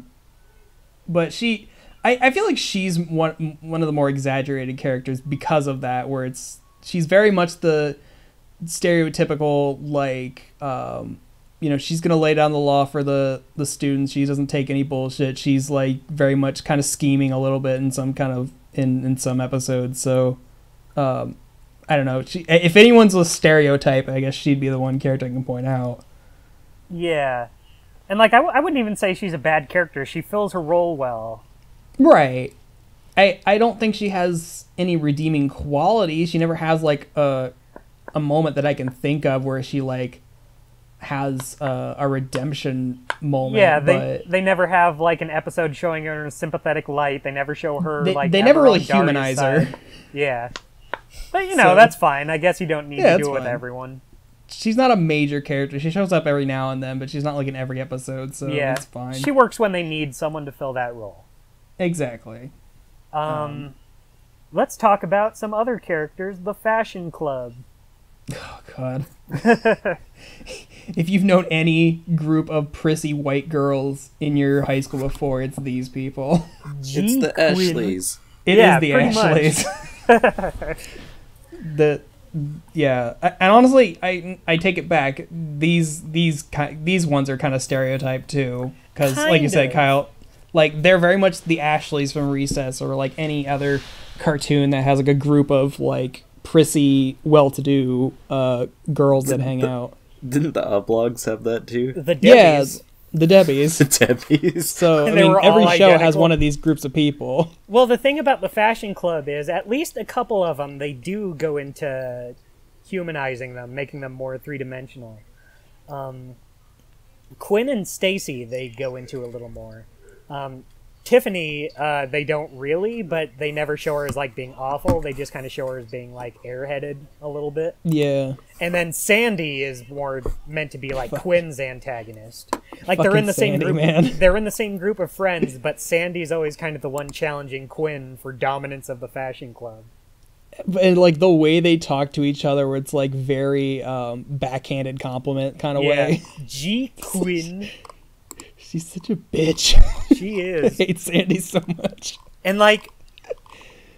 But she... I feel like she's one of the more exaggerated characters because of that, where she's very much the stereotypical, like, she's gonna lay down the law for the students. She doesn't take any bullshit. She's like very much kind of scheming a little bit in some kind of in some episodes. So I don't know. If anyone's a stereotype, I guess she'd be the one character I can point out. Yeah, and like I wouldn't even say she's a bad character. She fills her role well. Right. I don't think she has any redeeming qualities. She never has like a moment that I can think of where she like has a redemption moment. Yeah, they never have like an episode showing her in a sympathetic light. They never show her they never really humanize her. Yeah, but that's fine. I guess you don't need to do it with everyone. She's not a major character. She shows up every now and then, but she's not like in every episode, so it's fine. She works when they need someone to fill that role. Exactly. Let's talk about some other characters. The Fashion Club. Oh, God. If you've known any group of prissy white girls in your high school before, it's these people. It's the Ashleys. It is the Ashleys. Yeah, and honestly, I take it back. These ones are kind of stereotyped too, because like you said, Kyle, like they're very much the Ashleys from Recess, or like any other cartoon that has like a group of like prissy, well-to-do girls that hang out. Didn't the Oblogs have that too? The Debbies. Yeah, the Debbies. The Debbies. So I mean, every show has one of these groups of people. Well, the thing about the Fashion Club is, at least a couple of them, they do go into humanizing them, making them more three-dimensional. Quinn and Stacy, they go into a little more. Tiffany, they don't really, but they never show her as like being awful. They just kind of show her as being like airheaded a little bit. Yeah. And then Sandy is more meant to be like Quinn's antagonist. Like they're in the Sandy, same group. Man. They're in the same group of friends, but Sandy's always kind of the one challenging Quinn for dominance of the Fashion Club. And like the way they talk to each other, where it's like very backhanded compliment kind of way. G Quinn. She's such a bitch. She is. I hate Sandy so much. And like,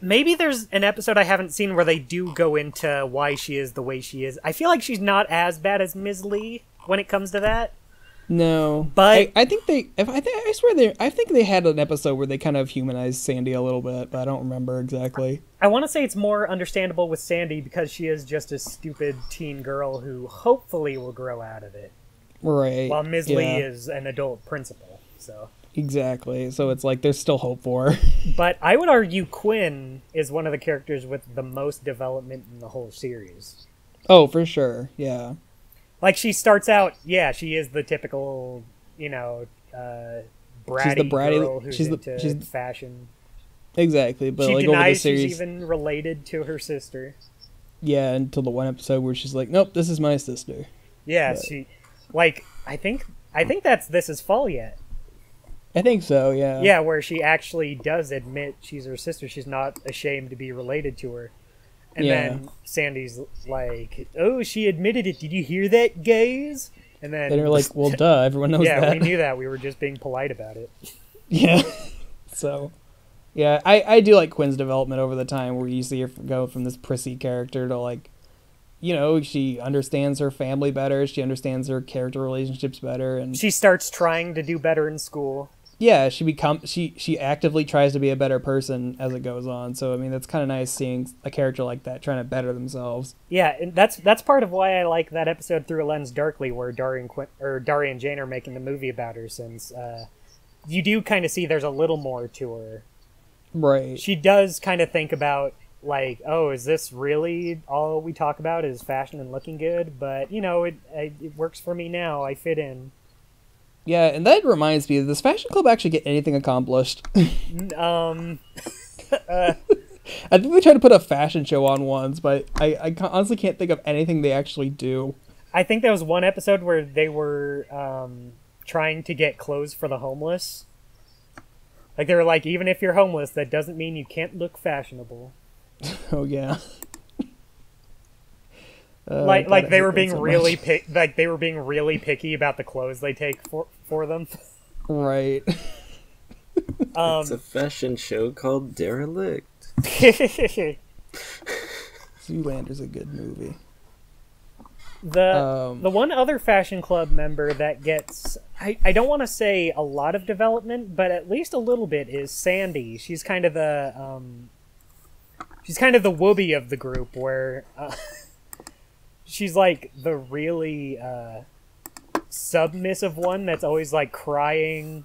maybe there's an episode I haven't seen where they do go into why she is the way she is. I feel like she's not as bad as Ms. Lee when it comes to that. No, but I think I swear I think they had an episode where they kind of humanized Sandy a little bit, but I don't remember exactly. I want to say it's more understandable with Sandy because she is just a stupid teen girl who hopefully will grow out of it. Right. While Ms. Lee is an adult principal, so. Exactly. So it's like there's still hope for her. But I would argue Quinn is one of the characters with the most development in the whole series. Oh, for sure. Yeah. Like, she starts out, she is the typical, bratty girl who's into fashion. Exactly, but she like denies over the series, she's even related to her sister. Yeah, until the one episode where she's like, "Nope, this is my sister." Yeah, but I think that's This Is Fall Yet. I think so, yeah. Yeah, where she actually does admit she's her sister. She's not ashamed to be related to her. And then Sandy's like, "Oh, she admitted it. Did you hear that, guys?" And then they're like, "Well, duh, everyone knows that." Yeah, we knew that. We were just being polite about it. Yeah. So, yeah, I do like Quinn's development over the time, where you see her go from this prissy character to like, she understands her family better. She understands her character relationships better, and she starts trying to do better in school. Yeah, she actively tries to be a better person as it goes on. So I mean, that's kind of nice seeing a character like that trying to better themselves. Yeah, and that's part of why I like that episode Through a Lens Darkly, where Daria and Jane are making the movie about her, since you do kind of see there's a little more to her. Right. She does kind of think about, like, oh, is this really all we talk about is fashion and looking good? But, it works for me now. I fit in. Yeah, and that reminds me, does this Fashion Club actually get anything accomplished? I think they tried to put a fashion show on once, but I honestly can't think of anything they actually do. I think there was one episode where they were trying to get clothes for the homeless. Like, they were like, even if you're homeless, that doesn't mean you can't look fashionable. Oh, yeah. Like they were being really they were being really picky about the clothes they take for them. Right. It's a fashion show called Derelict. Zoolander's a good movie. The one other Fashion Club member that gets, I don't want to say a lot of development, but at least a little bit, is Sandy. She's kind of the Whoopi of the group, where she's like the really submissive one that's always like crying.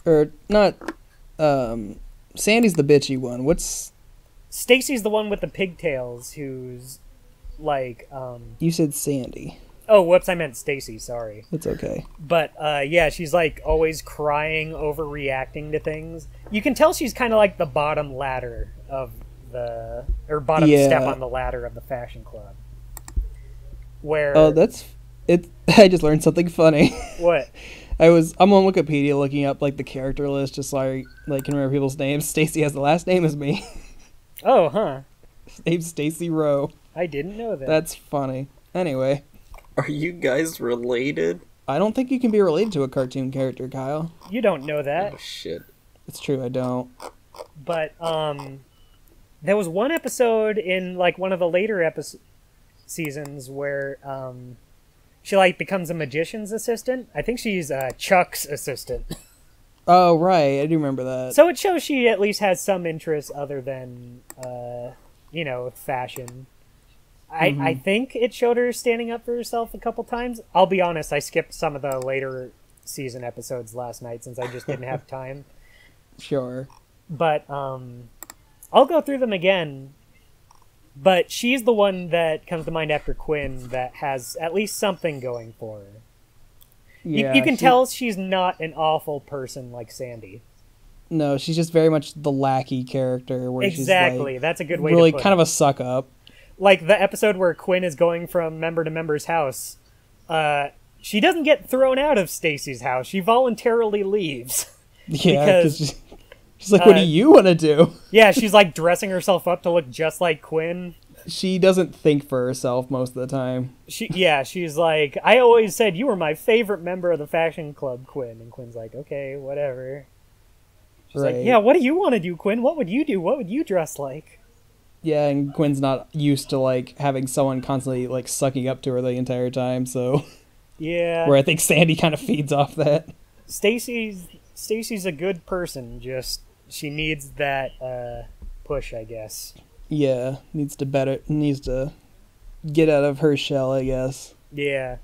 Or not. Sandy's the bitchy one. Stacy's the one with the pigtails, who's like You said Sandy. Oh, whoops, I meant Stacy, sorry. It's okay. But yeah, she's like always crying, overreacting to things. You can tell she's kind of like the bottom ladder of bottom step on the ladder of the Fashion Club. Where that's it. I just learned something funny. What? I'm on Wikipedia looking up like the character list, just so I can remember people's names. Stacy has the last name as me. Oh, huh. His name's Stacy Rowe. I didn't know that. That's funny. Anyway. Are you guys related? I don't think you can be related to a cartoon character, Kyle. You don't know that. Oh, shit. It's true, I don't. But, there was one episode in, like, one of the later episodes. seasons where she like becomes a magician's assistant. I think she's Chuck's assistant. Oh, right. I do remember that. So it shows she at least has some interest other than, fashion. I think it showed her standing up for herself a couple times. I'll be honest, I skipped some of the later season episodes last night since I just didn't have time. Sure. But I'll go through them again. But she's the one that comes to mind after Quinn that has at least something going for her. Yeah, you can tell she's not an awful person like Sandy. No, she's just very much the lackey character. Where exactly, she's that's a good way really to put kind it. of a suck up. Like the episode where Quinn is going from member to member's house, she doesn't get thrown out of Stacy's house. She voluntarily leaves. Yeah, because she's like, what do you want to do? Yeah, she's like dressing herself up to look just like Quinn. She doesn't think for herself most of the time. She's like, I always said you were my favorite member of the fashion club, Quinn. And Quinn's like, okay, whatever. She's like, yeah, what do you want to do, Quinn? What would you do? What would you dress like? Yeah, and Quinn's not used to, like, having someone constantly, like, sucking up to her the entire time, so... Yeah. Where I think Sandy kind of feeds off that. Stacy's a good person, just... She needs that, push, I guess. Yeah, needs to get out of her shell, I guess. Yeah.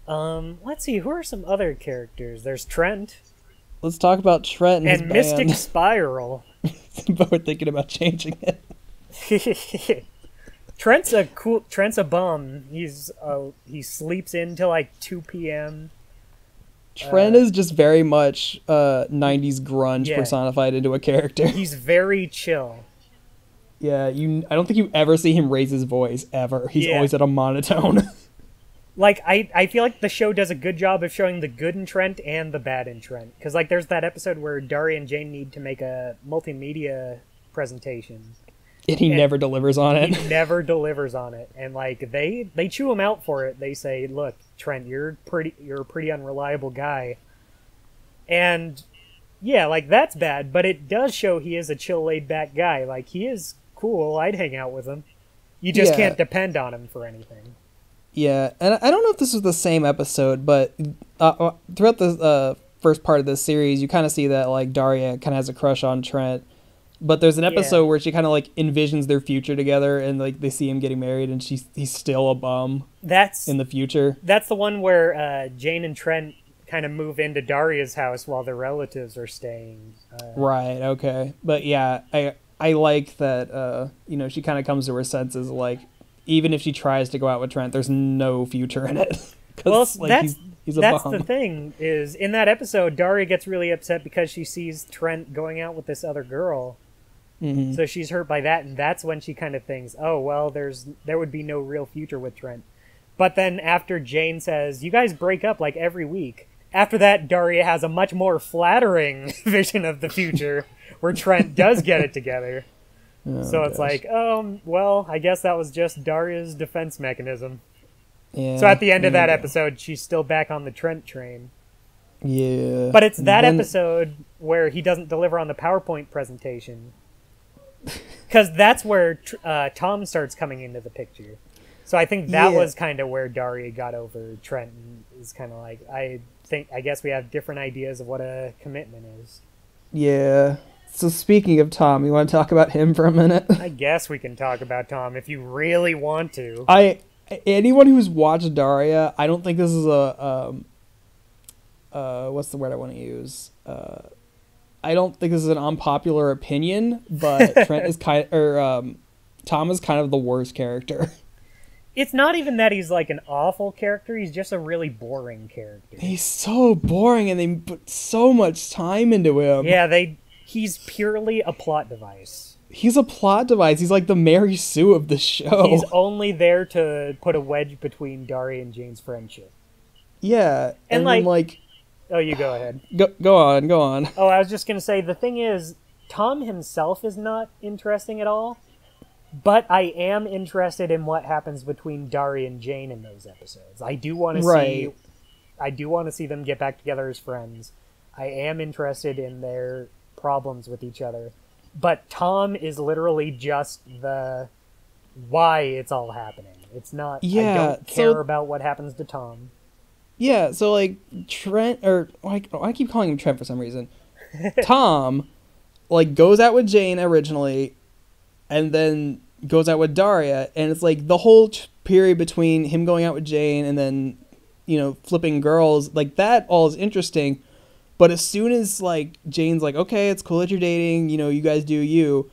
Let's see, who are some other characters? There's Trent. Let's talk about Trent and his Mystic band. Spiral. But we're thinking about changing it. Trent's a bum. He sleeps in till like 2 p.m. Trent is just very much 90s grunge personified into a character. He's very chill. Yeah, I don't think you ever see him raise his voice, ever. He's always at a monotone. Like, I feel like the show does a good job of showing the good in Trent and the bad in Trent. Because, like, there's that episode where Daria and Jane need to make a multimedia presentation. And he never delivers on it. He never delivers on it. And, like, they chew him out for it. They say, look, Trent, you're a pretty unreliable guy. And, yeah, like, that's bad. But it does show he is a chill, laid-back guy. Like, he is cool. I'd hang out with him. You just can't depend on him for anything. Yeah, and I don't know if this was the same episode, but throughout the first part of this series, you kind of see that, like, Daria kind of has a crush on Trent. But there's an episode where she kind of, like, envisions their future together, and, like, they see him getting married, and he's still a bum in the future. That's the one where Jane and Trent kind of move into Daria's house while their relatives are staying. Right, okay. But, yeah, I like that, she kind of comes to her senses, like, even if she tries to go out with Trent, there's no future in it. Well, like, he's a that's bum. the thing, is in that episode, Daria gets really upset because she sees Trent going out with this other girl. Mm-hmm. So she's hurt by that, and that's when she kind of thinks, oh, well, there would be no real future with Trent. But then after Jane says, you guys break up like every week, after that, Daria has a much more flattering vision of the future where Trent does get it together. So it's like, well, I guess that was just Daria's defense mechanism. Yeah, so at the end of that episode, she's still back on the Trent train. Yeah. But it's that episode where he doesn't deliver on the PowerPoint presentation. Because that's where Tom starts coming into the picture. So I think that was kind of where Daria got over Trent. And is kind of like, I guess we have different ideas of what a commitment is. Yeah. So speaking of Tom, you want to talk about him for a minute? I guess we can talk about Tom if you really want to. Anyone who's watched Daria, I don't think this is a what's the word I want to use? I don't think this is an unpopular opinion, but Tom is kind of the worst character. It's not even that he's like an awful character, he's just a really boring character. He's so boring and they put so much time into him. Yeah, he's purely a plot device. He's a plot device. He's like the Mary Sue of the show. He's only there to put a wedge between Daria and Jane's friendship. Yeah. And then, like... Oh, you go ahead. Go on. Oh, I was just going to say, the thing is, Tom himself is not interesting at all, but I am interested in what happens between Daria and Jane in those episodes. I do want to see them get back together as friends. I am interested in their problems with each other. But Tom is literally just the why it's all happening. It's not, Yeah, I don't care about what happens to Tom. Yeah, so, like, Trent, or, I keep calling him Trent for some reason. Tom, like, goes out with Jane originally, and then goes out with Daria, and it's, like, the whole period between him going out with Jane and then, you know, flipping girls, like, that all is interesting, but as soon as, like, Jane's like, okay, it's cool that you're dating, you know, you guys do you,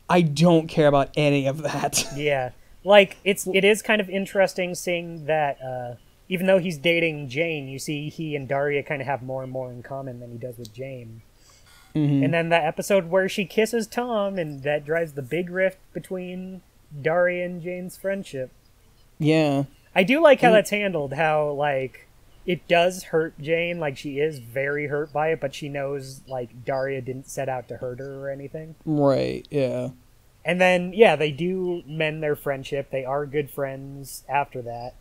I don't care about any of that. Yeah. Like, it is kind of interesting seeing that, even though he's dating Jane, you see he and Daria kind of have more and more in common than he does with Jane. Mm-hmm. And then the episode where she kisses Tom, and that drives the big rift between Daria and Jane's friendship. Yeah. I do like how that's handled, how, like, it does hurt Jane, like, she is very hurt by it, but she knows, like, Daria didn't set out to hurt her or anything. Right, yeah. And then, yeah, they do mend their friendship. They are good friends after that.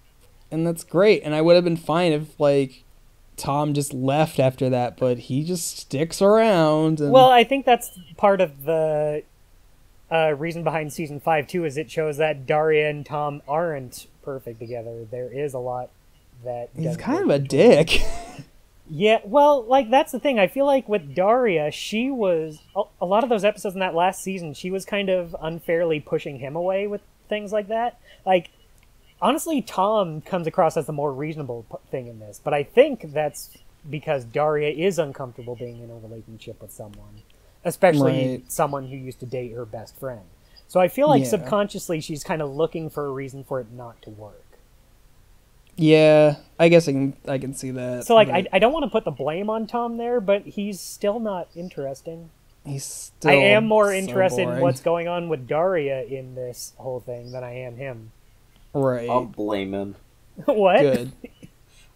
And that's great. And I would have been fine if, like, Tom just left after that, but he just sticks around. And... Well, I think that's part of the reason behind Season 5, too, is it shows that Daria and Tom aren't perfect together. There is a lot that... He's kind of a dick. Yeah, well, like, that's the thing. I feel like with Daria, she was... A lot of those episodes in that last season, she was kind of unfairly pushing him away with things like that. Like, honestly, Tom comes across as the more reasonable thing in this, but I think that's because Daria is uncomfortable being in a relationship with someone, especially someone who used to date her best friend. So I feel like subconsciously she's kind of looking for a reason for it not to work. Yeah, I guess I can see that. So, like, I don't want to put the blame on Tom there, but he's still not interesting. He's still I am more interested boring. in what's going on with Daria in this whole thing than I am him. Right. I'll blame him. What? Good.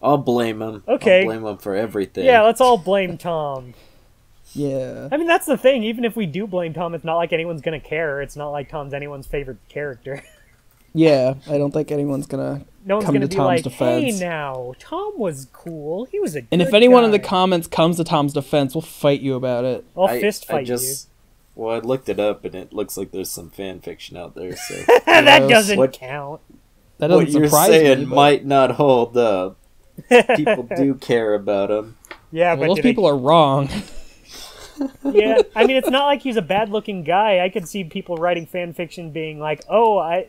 I'll blame him. Okay. I'll blame him for everything. Yeah, let's all blame Tom. Yeah. I mean, that's the thing. Even if we do blame Tom, it's not like anyone's going to care. It's not like Tom's anyone's favorite character. Yeah, I don't think anyone's gonna No one's come going to to be Tom's like, defense. hey now, Tom was cool. He was a good And if anyone guy. in the comments comes to Tom's defense, we'll fight you about it. I'll fist fight you. Well, I looked it up, and it looks like there's some fan fiction out there, so... That doesn't count. That doesn't what you're surprise saying me, but... might not hold up. People do care about him. Yeah, well, but those people are wrong. Yeah, I mean, it's not like he's a bad-looking guy. I could see people writing fan fiction being like, oh,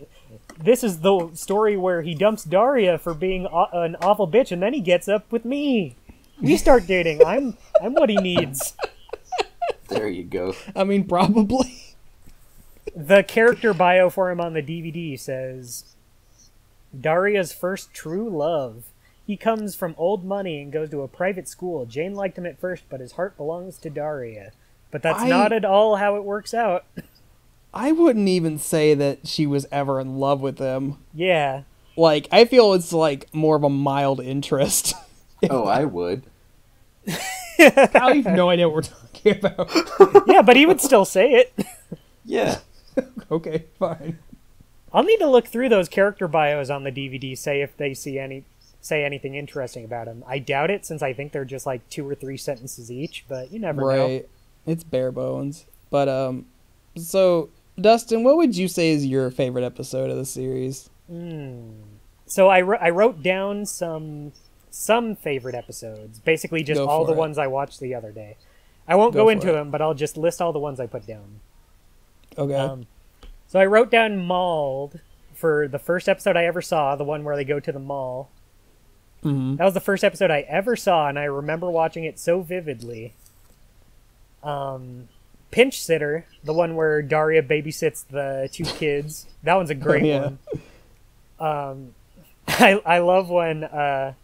this is the story where he dumps Daria for being an awful bitch, and then he gets up with me. We start dating. I'm what he needs. There you go. I mean, probably. The character bio for him on the DVD says, Daria's first true love. He comes from old money and goes to a private school. Jane liked him at first, but his heart belongs to Daria. But that's not at all how it works out. I wouldn't even say that she was ever in love with him. Yeah. Like, I feel it's, like, more of a mild interest. Oh, I would. I have no idea what we're talking about. Yeah, but he would still say it. Yeah. Okay, fine. I'll need to look through those character bios on the DVD, say if they say anything interesting about him. I doubt it, since I think they're just like 2 or 3 sentences each, but you never know. Right. It's bare bones. But, so, Dustin, what would you say is your favorite episode of the series? So I wrote down some favorite episodes. Basically just all the ones I watched the other day. I won't go into them, but I'll just list all the ones I put down. Okay. So I wrote down Mauled for the first episode I ever saw, the one where they go to the mall. Mm-hmm. That was the first episode I ever saw, and I remember watching it so vividly. Pinch Sitter, the one where Daria babysits the 2 kids. That one's a great one. I love when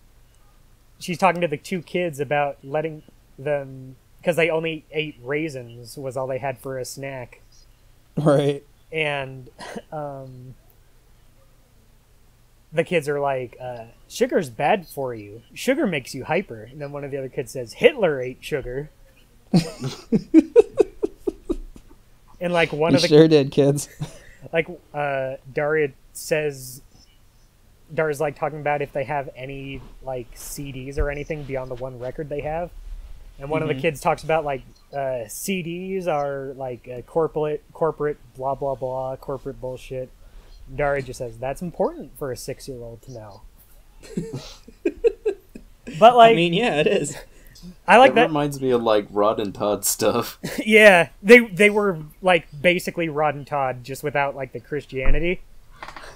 she's talking to the 2 kids about letting them... Because they only ate raisins, was all they had for a snack. Right. And the kids are like, sugar's bad for you. Sugar makes you hyper. And then one of the other kids says, Hitler ate sugar. And like one of the... sure did, kids. Like, Daria says... Daria's like talking about if they have any like CDs or anything beyond the one record they have. And one of the kids talks about like CDs are like corporate blah blah blah, corporate bullshit. Daria just says, "That's important for a 6-year-old to know." But like, I mean, yeah, it is. I like that. Reminds me of like Rod and Todd stuff. Yeah, they were like basically Rod and Todd, just without like the Christianity.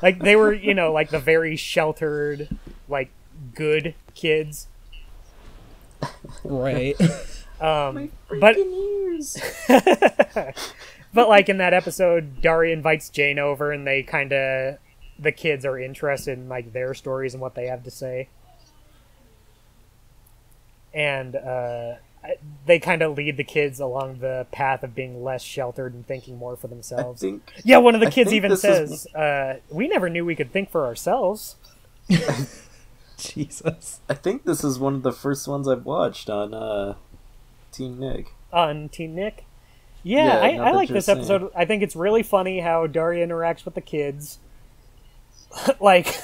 Like they were, you know, like the very sheltered, like good kids. Right. But Ears. but like in that episode, Daria invites Jane over, and they the kids are interested in like their stories and what they have to say. And they kind of lead the kids along the path of being less sheltered and thinking more for themselves. Yeah, one of the kids even says, we never knew we could think for ourselves. Jesus. I think this is one of the first ones I've watched on Teen Nick. On Teen Nick? Yeah, I like this episode. I think it's really funny how Daria interacts with the kids. Like,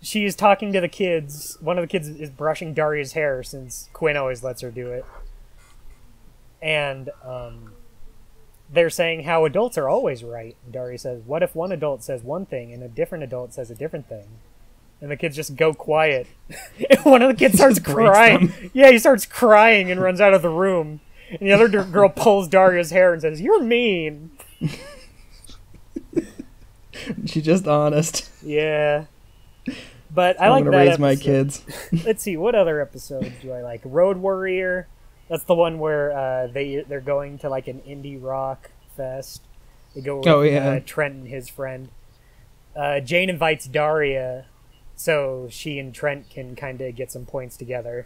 she's talking to the kids. One of the kids is brushing Daria's hair, since Quinn always lets her do it. And they're saying how adults are always right. And Daria says, what if one adult says one thing and a different adult says a different thing? And the kids just go quiet. And one of the kids starts crying. Yeah, he starts crying and runs out of the room. And the other girl pulls Daria's hair and says, "You're mean." She's just honest. Yeah. But I like that raise episode. My kids. Let's see, what other episode do I like? Road Warrior. That's the one where they're going to like an indie rock fest. They go with Trent and his friend. Jane invites Daria so she and Trent can kind of get some points together.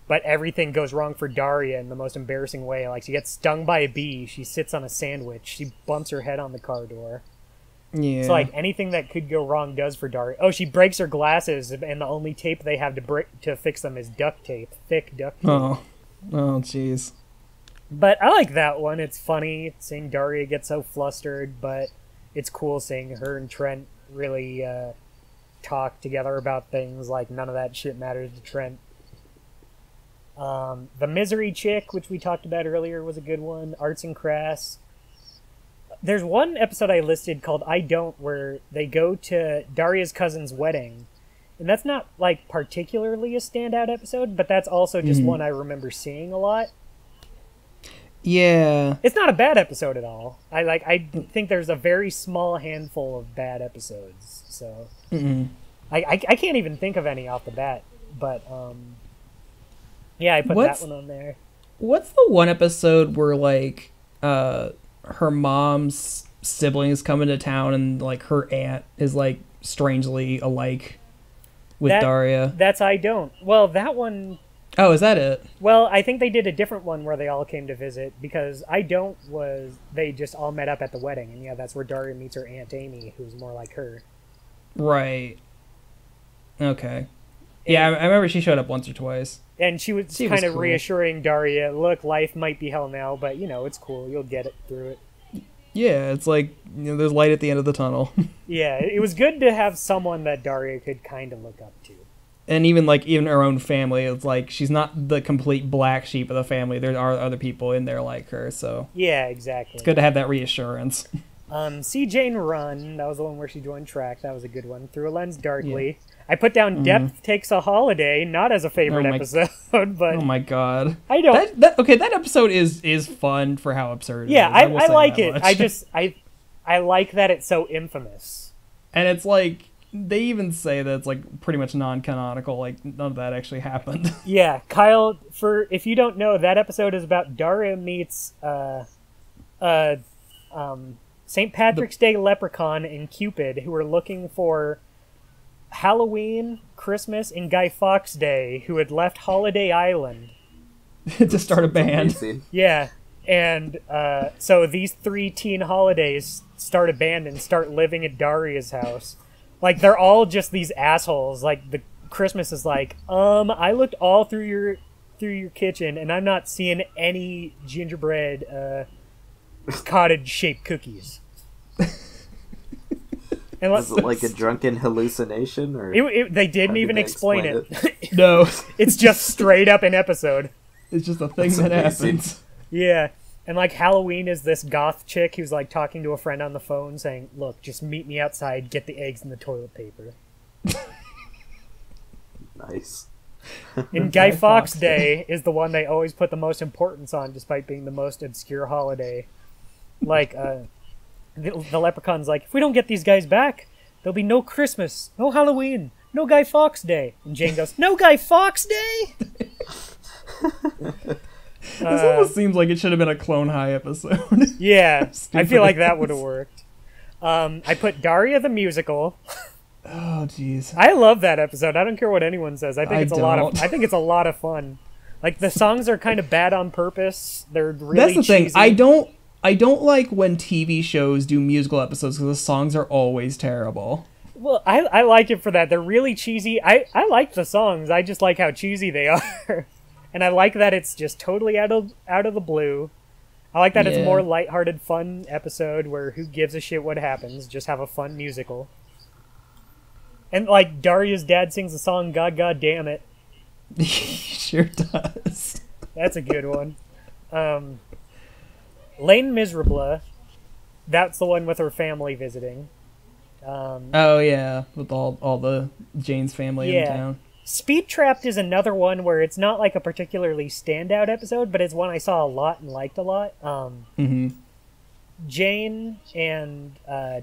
But everything goes wrong for Daria in the most embarrassing way. Like, she gets stung by a bee, she sits on a sandwich, she bumps her head on the car door. Yeah. So, like, anything that could go wrong does for Daria. Oh, she breaks her glasses, and the only tape they have to fix them is duct tape. Thick duct tape. Oh, jeez. But I like that one. It's funny seeing Daria get so flustered, but it's cool seeing her and Trent really talk together about things. Like, none of that shit matters to Trent. The Misery Chick, which we talked about earlier, was a good one. Arts and Crafts. There's one episode I listed called I Don't, where they go to Daria's cousin's wedding. And that's not, like, particularly a standout episode, but that's also just one I remember seeing a lot. Yeah. It's not a bad episode at all. I think there's a very small handful of bad episodes, so... I can't even think of any off the bat, but, yeah, I put that one on there. What's the one episode where, like, her mom's siblings come into town and, like, her aunt is, like, strangely alike with Daria? That's I Don't. Well, that one... Oh, is that it? Well, I think they did a different one where they all came to visit, because I Don't was... They just all met up at the wedding, and yeah, that's where Daria meets her Aunt Amy, who's more like her. Right. Okay. Yeah, I remember she showed up once or twice. And she was kind of reassuring Daria, look, life might be hell now, but, you know, it's cool. You'll get it through it. Yeah, it's like, you know, there's light at the end of the tunnel. Yeah, it was good to have someone that Daria could kind of look up to. And even her own family, it's like, she's not the complete black sheep of the family. There are other people in there like her, so... Yeah, exactly. It's good to have that reassurance. See Jane Run, that was the one where she joined track. That was a good one. Through a Lens Darkly. Yeah. I put down Depth Takes a Holiday, not as a favorite episode, but... Oh my god. I don't... That episode is fun for how absurd it is. I like it. I like that it's so infamous. And it's like, they even say that it's like pretty much non-canonical, like none of that actually happened. Yeah, Kyle, if you don't know, that episode is about Daria meets St. Patrick's Day Leprechaun and Cupid, who are looking for Halloween, Christmas, and Guy Fawkes Day, who had left Holiday Island to start a band. Yeah, and so these 3 teen holidays start a band and start living at Daria's house. Like, they're all just these assholes. Like, the Christmas is like, I looked all through your kitchen, and I'm not seeing any gingerbread cottage-shaped cookies. And was it like a drunken hallucination, or they didn't even explain it? No, it's just straight up an episode. It's just a thing that happens. Yeah, And, like, Halloween is this goth chick who's, like, talking to a friend on the phone saying, look, just meet me outside, get the eggs and the toilet paper. Nice. And Guy Fawkes Day is the one they always put the most importance on, despite being the most obscure holiday. Like, the leprechaun's like, if we don't get these guys back, there'll be no Christmas, no Halloween, no Guy Fawkes Day. And Jane goes, no Guy Fawkes Day? This almost seems like it should have been a Clone High episode. Yeah, I feel like that would have worked. I put Daria the musical. Oh, jeez. I love that episode. I don't care what anyone says. I think it's a lot of fun. Like, the songs are kind of bad on purpose. They're really That's the cheesy. thing. I don't like when TV shows do musical episodes because the songs are always terrible. Well, I like it for that. They're really cheesy. I like the songs. I just like how cheesy they are. And I like that it's just totally out of the blue. I like that it's a more lighthearted, fun episode where who gives a shit what happens. Just have a fun musical. And, like, Daria's dad sings the song God God Damn It. He sure does. That's a good one. Lane Miserable, that's the one with her family visiting. Oh, yeah, with all the Jane's family in town. Speed Trapped is another one where it's not like a particularly standout episode, but it's one I saw a lot and liked a lot. Jane and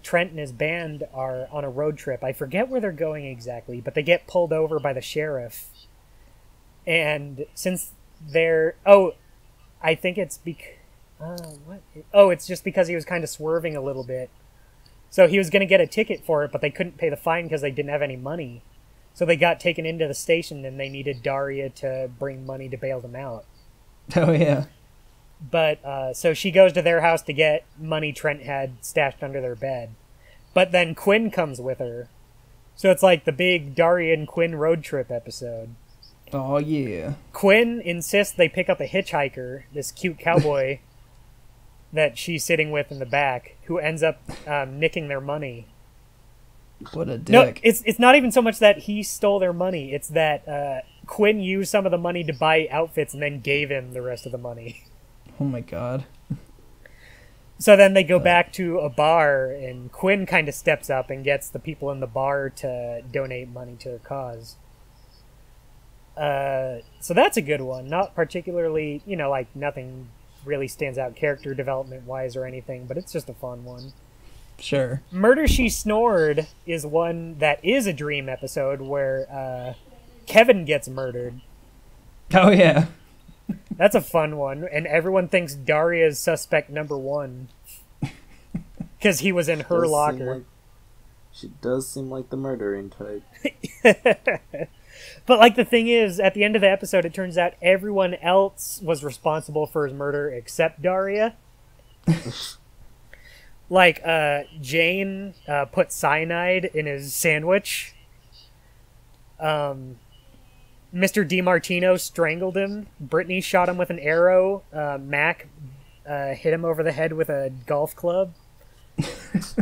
Trent and his band are on a road trip. I forget where they're going exactly, but they get pulled over by the sheriff. And since they're... I think it's it's just because he was kind of swerving a little bit. So he was going to get a ticket for it, but they couldn't pay the fine because they didn't have any money. So they got taken into the station, and they needed Daria to bring money to bail them out. Oh, yeah. But, so she goes to their house to get money Trent had stashed under their bed. But then Quinn comes with her. So it's like the big Daria and Quinn road trip episode. Oh, yeah. Quinn insists they pick up a hitchhiker, this cute cowboy that she's sitting with in the back, who ends up nicking their money. What a dick. No, it's not even so much that he stole their money. It's that Quinn used some of the money to buy outfits and then gave him the rest of the money. Oh my god. So then they go back to a bar, and Quinn kind of steps up and gets the people in the bar to donate money to a cause. So that's a good one. Not particularly, like nothing really stands out character development-wise or anything, but it's just a fun one. Sure. Murder, She Snored is one that is a dream episode where Kevin gets murdered. Oh, yeah. That's a fun one, and everyone thinks Daria's suspect number one. Because he was in her locker. She does seem like the murdering type. But, like, the thing is, at the end of the episode, it turns out everyone else was responsible for his murder except Daria. Like, Jane put cyanide in his sandwich. Mr. DiMartino strangled him. Brittany shot him with an arrow. Mac hit him over the head with a golf club.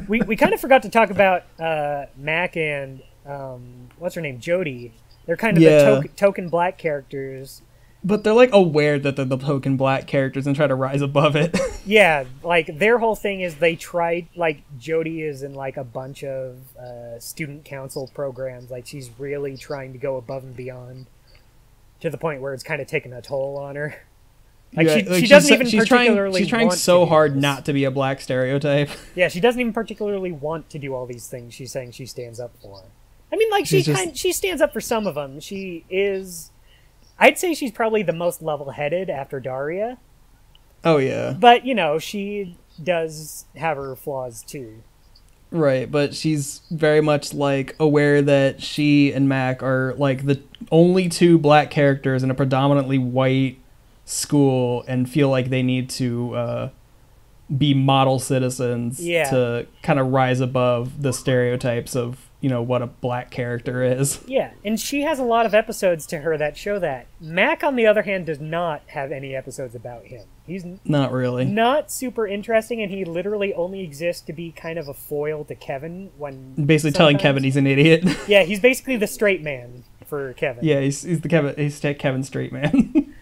We kind of forgot to talk about Mac and what's her name, Jody. They're kind of the token black characters. But they're, like, aware that they're the token black characters and try to rise above it. Yeah, like, their whole thing is they tried, like, Jody is in, like, a bunch of student council programs. Like, she's really trying to go above and beyond to the point where it's kind of taking a toll on her. Like, yeah, she doesn't even particularly she's trying so hard not to be a black stereotype. Yeah, she doesn't even particularly want to do all these things she's saying she stands up for. I mean, like, she stands up for some of them. She is... I'd say she's probably the most level-headed after Daria. Oh, yeah. But, she does have her flaws, too. Right, but she's very much, like, aware that she and Mac are, like, the only two black characters in a predominantly white school and feel like they need to be model citizens to kind of rise above the stereotypes of, what a black character is. Yeah, and she has a lot of episodes to her that show that. Mac, on the other hand, does not have any episodes about him. He's not really. Not super interesting, and he literally only exists to be kind of a foil to Kevin when... Basically telling Kevin he's an idiot. Yeah, he's basically the straight man for Kevin. Yeah, he's Kevin straight man.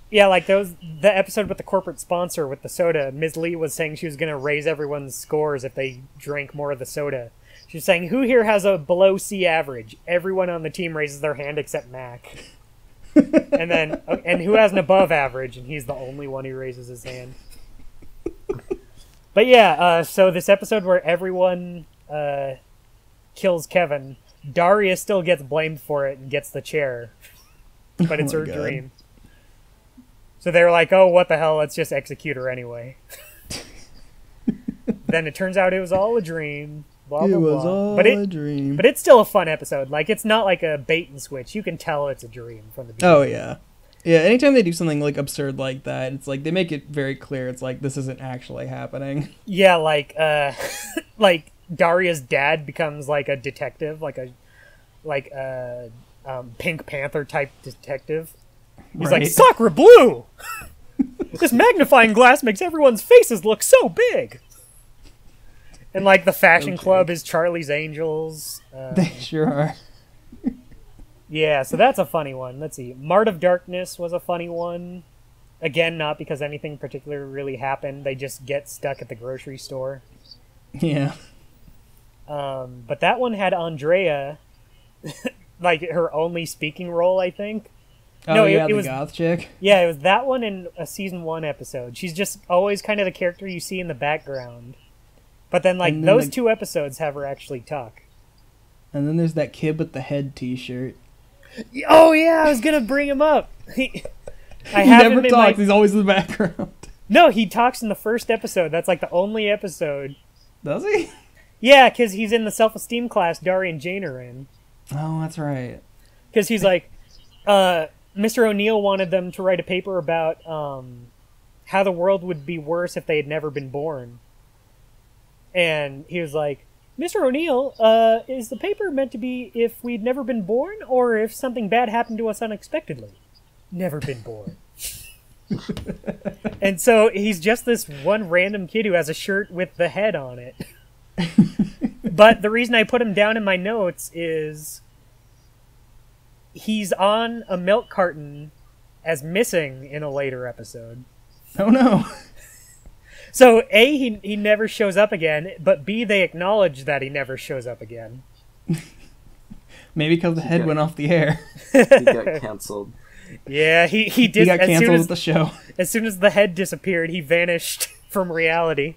Yeah, like the episode with the corporate sponsor with the soda, Ms. Lee was saying she was going to raise everyone's scores if they drank more of the soda. She's saying, who here has a below C average? Everyone on the team raises their hand except Mac. and who has an above average? And he's the only one who raises his hand. But yeah, so this episode where everyone kills Kevin, Daria still gets blamed for it and gets the chair. But it's her dream. So they were like, oh, what the hell, let's just execute her anyway. Then it turns out it was all a dream. Blah, blah, blah. It was all a dream. But it's still a fun episode. Like, it's not like a bait and switch. You can tell it's a dream from the beginning. Oh, yeah. Yeah, anytime they do something, like, absurd like that, it's like, they make it very clear it's like, this isn't actually happening. Yeah, like, like, Daria's dad becomes, like, a detective, like a Pink Panther-type detective. He's like, Sacre Bleu! This magnifying glass makes everyone's faces look so big! And, like, the fashion club is Charlie's Angels. They sure are. Yeah, so that's a funny one. Let's see. Mart of Darkness was a funny one. Again, not because anything particular really happened. They just get stuck at the grocery store. Yeah. But that one had Andrea, like, her only speaking role, I think. Oh, no, yeah, it was, goth chick? Yeah, it was that one in a season 1 episode. She's just always kind of the character you see in the background. But then, like, those 2 episodes have her actually talk. And then there's that kid with the head t-shirt. Oh, yeah, I was going to bring him up. He never talks, he's always in the background. No, he talks in the first episode. That's, like, the only episode. Does he? Yeah, because he's in the self-esteem class Daria and Jane are in. Oh, that's right. Because he's like, Mr. O'Neill wanted them to write a paper about how the world would be worse if they had never been born. And he was like, Mr. O'Neill, is the paper meant to be if we'd never been born, or if something bad happened to us unexpectedly? Never been born. And so he's just this one random kid who has a shirt with the head on it. But the reason I put him down in my notes is he's on a milk carton as missing in a later episode. Oh no. So A, he never shows up again, but B, they acknowledge that he never shows up again. Maybe because the head went off the air. He got canceled. Yeah, he did. He got canceled with the show. As soon as the head disappeared, he vanished from reality.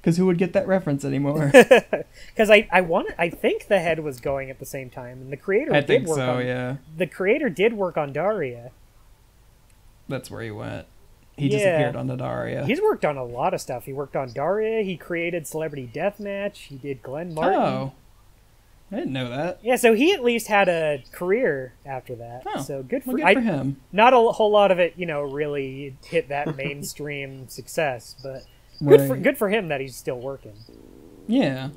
Because who would get that reference anymore? Because I think the head was going at the same time, and the creator did work on. Yeah. The creator did work on Daria. That's where he went. He disappeared onto Daria. He's worked on a lot of stuff. He worked on Daria. He created Celebrity Deathmatch. He did Glenn Martin. Oh, I didn't know that. Yeah, so he at least had a career after that. Oh, so good for him. Not a whole lot of it, really hit that mainstream success, but good for him that he's still working. Yeah.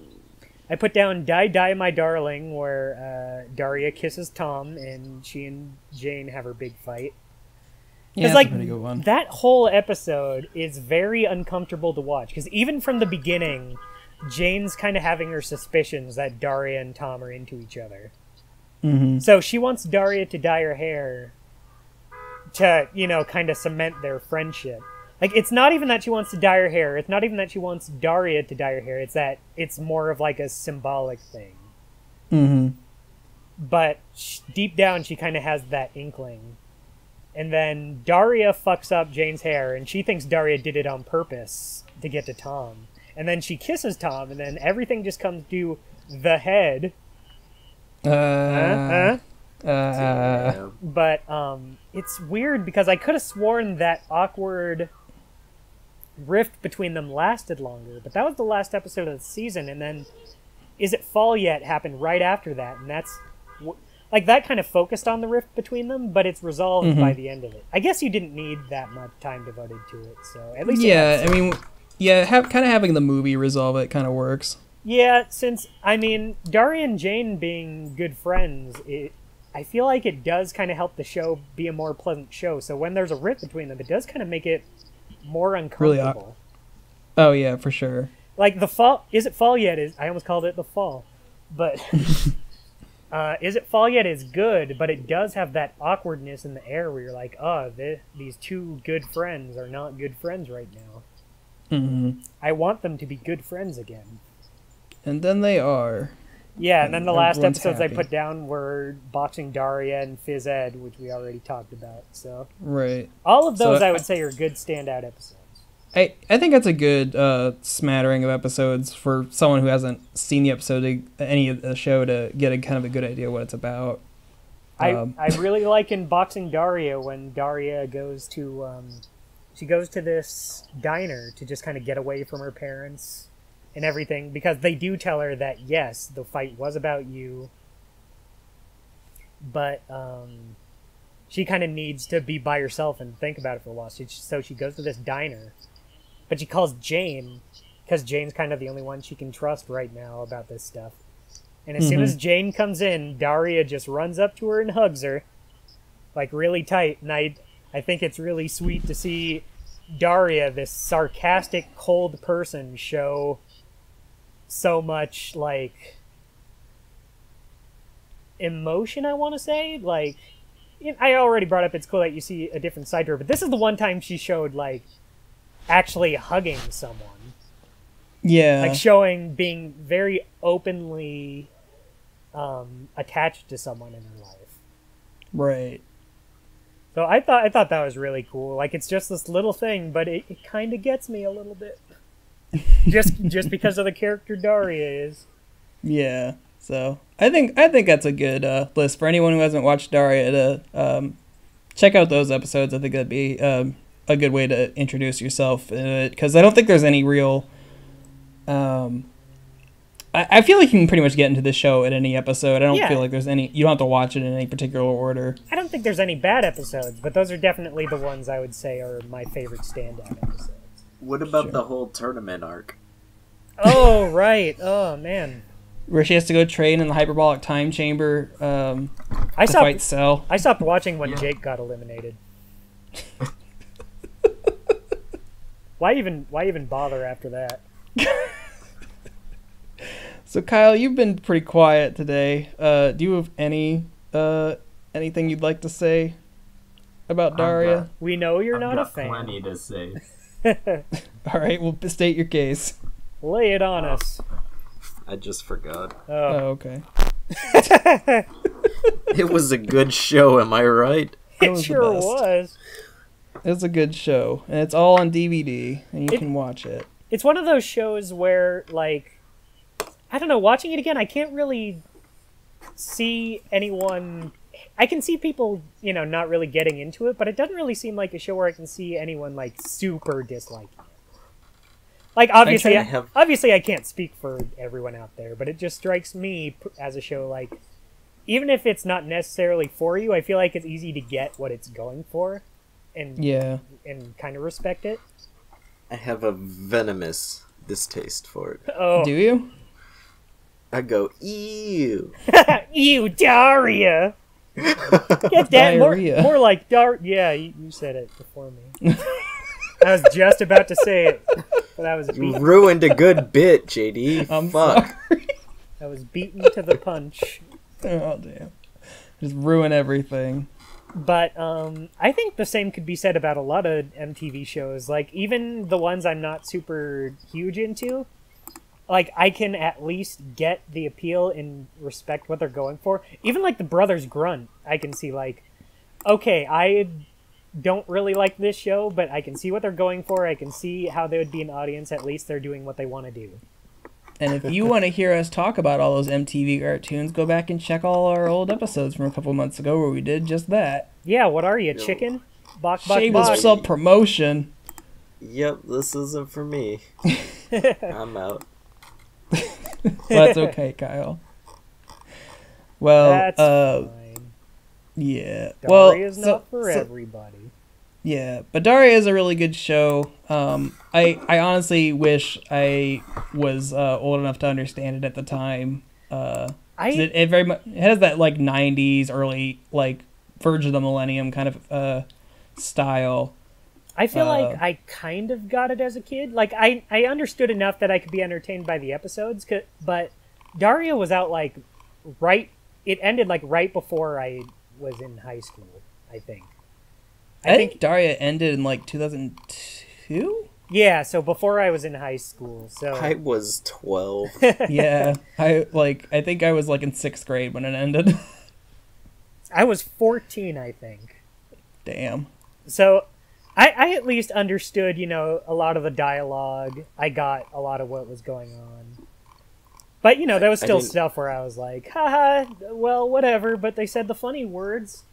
I put down Die Die My Darling, where Daria kisses Tom and she and Jane have her big fight. Yeah, that's a pretty good one. That whole episode is very uncomfortable to watch, because even from the beginning, Jane's kind of having her suspicions that Daria and Tom are into each other. Mm-hmm. So she wants Daria to dye her hair to, kind of cement their friendship. Like, it's not even that she wants to dye her hair. It's not even that she wants Daria to dye her hair. It's that it's more of like a symbolic thing. Mm-hmm. But deep down, she kind of has that inkling. And then Daria fucks up Jane's hair, and she thinks Daria did it on purpose to get to Tom. And then she kisses Tom, and then everything just comes to the head. But it's weird, because I could have sworn that awkward rift between them lasted longer. But that was the last episode of the season, and then Is It Fall Yet happened right after that, and that's... Like, that kind of focused on the rift between them, but it's resolved by the end of it. I guess you didn't need that much time devoted to it, so at least... Yeah, I mean, kind of having the movie resolve it kind of works. Yeah, since, Daria and Jane being good friends, I feel like it does kind of help the show be a more pleasant show, so when there's a rift between them, it does kind of make it more uncomfortable. Oh, yeah, for sure. Like, the fall... Is It Fall Yet? I almost called it The Fall. But... Is It Fall Yet is good, but it does have that awkwardness in the air where you're like, oh, these two good friends are not good friends right now. Mm-hmm. I want them to be good friends again. And then they are. Yeah, and then the last Everyone's episodes happy. I put down were Boxing Daria and Phys Ed, which we already talked about. So Right. all of those, So, I would say, are good standout episodes. I think that's a good smattering of episodes for someone who hasn't seen the episode, any of the show, to get a kind of a good idea what it's about. I really like in Boxing Daria when Daria goes to she goes to this diner to just kind of get away from her parents and everything, because they do tell her that yes, the fight was about you, but she kind of needs to be by herself and think about it for a while. So she goes to this diner, but she calls Jane because Jane's kind of the only one she can trust right now about this stuff. And as soon as Jane comes in, Daria just runs up to her and hugs her, like really tight. And I think it's really sweet to see Daria, this sarcastic, cold person, show so much, like, emotion, I want to say. Like, I already brought up it's cool that you see a different side to her, but this is the one time she showed, like, actually hugging someone. Yeah. Like, showing being very openly attached to someone in her life. Right. So I thought that was really cool. Like, it's just this little thing, but it kind of gets me a little bit. just because of the character Daria is. Yeah. So I think that's a good list for anyone who hasn't watched Daria to check out those episodes. I think that'd be a good way to introduce yourself, because I don't think there's any real. I feel like you can pretty much get into this show at any episode. I don't feel like there's any. You don't have to watch it in any particular order. I don't think there's any bad episodes, but those are definitely the ones I would say are my favorite standout episodes. What about the whole tournament arc? Oh, right. Oh, man. Where she has to go train in the hyperbolic time chamber to fight Cell. I stopped watching when Jake got eliminated. Why even bother after that? So Kyle, you've been pretty quiet today. Do you have anything you'd like to say about Daria? We know you're not a fan. Plenty to say. All right, well, state your case. Lay it on us. I just forgot. Oh, okay. It was a good show, am I right? It sure was. It's a good show, and it's all on DVD, and you can watch it. It's one of those shows where, like, I don't know, watching it again, I can't really see anyone. I can see people, not really getting into it, but it doesn't really seem like a show where I can see anyone, like, super disliking it. Like, obviously I can't speak for everyone out there, but it just strikes me as a show, like, even if it's not necessarily for you, I feel like it's easy to get what it's going for and kind of respect it. I have a venomous distaste for it. Oh. Do you? I go, ew. Ew, Daria! Get that Diarrhea. more like Yeah, you said it before me. I was just about to say it, but I was You ruined a good bit, JD. I'm Fuck. sorry. I was beaten to the punch. Oh, damn. Just ruin everything. But I think the same could be said about a lot of MTV shows. Like, even the ones I'm not super huge into, like, I can at least get the appeal and respect what they're going for. Even, like, the Brothers Grunt, I can see, like, okay, I don't really like this show, but I can see what they're going for. I can see how they would be an audience. At least they're doing what they want to do. And if you want to hear us talk about all those MTV cartoons, go back and check all our old episodes from a couple months ago where we did just that. Yeah, what are you, chicken? Bok, bok, Shameless bok. self-promotion. Yep, this isn't for me. I'm out. Well, that's okay, Kyle. Well, That's fine. yeah. Daria's not for everybody. Yeah, but Daria is a really good show. I honestly wish I was old enough to understand it at the time. It very much it has that like '90s early like verge of the millennium kind of style. I feel like I kind of got it as a kid. Like, I understood enough that I could be entertained by the episodes, but Daria was out, like, right it ended like right before I was in high school, I think. I think Daria ended in like 2002? Yeah, so before I was in high school. So I was 12. Yeah. I think I was like in 6th grade when it ended. I was 14, I think. Damn. So I at least understood, you know, a lot of the dialogue. I got a lot of what was going on. But, you know, there was still stuff where I was like, haha, well, whatever, but they said the funny words.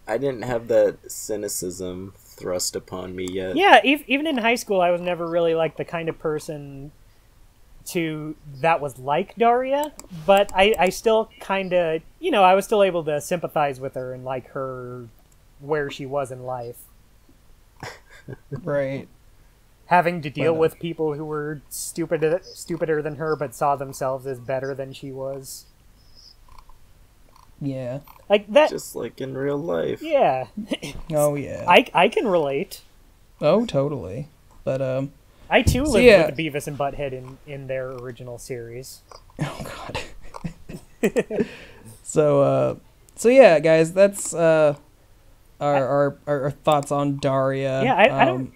I didn't have that cynicism thrust upon me yet. Yeah, even in high school, I was never really, like, the kind of person that was like Daria, but I still kind of, you know, I was still able to sympathize with her and like her where she was in life. Right. Having to deal with people who were stupider than her, but saw themselves as better than she was. Yeah. Like that. Just like in real life. Yeah. Oh, yeah. I can relate. Oh, totally. But, I too lived with the Beavis and Butthead in their original series. Oh, God. So yeah, guys, that's, our thoughts on Daria. Yeah,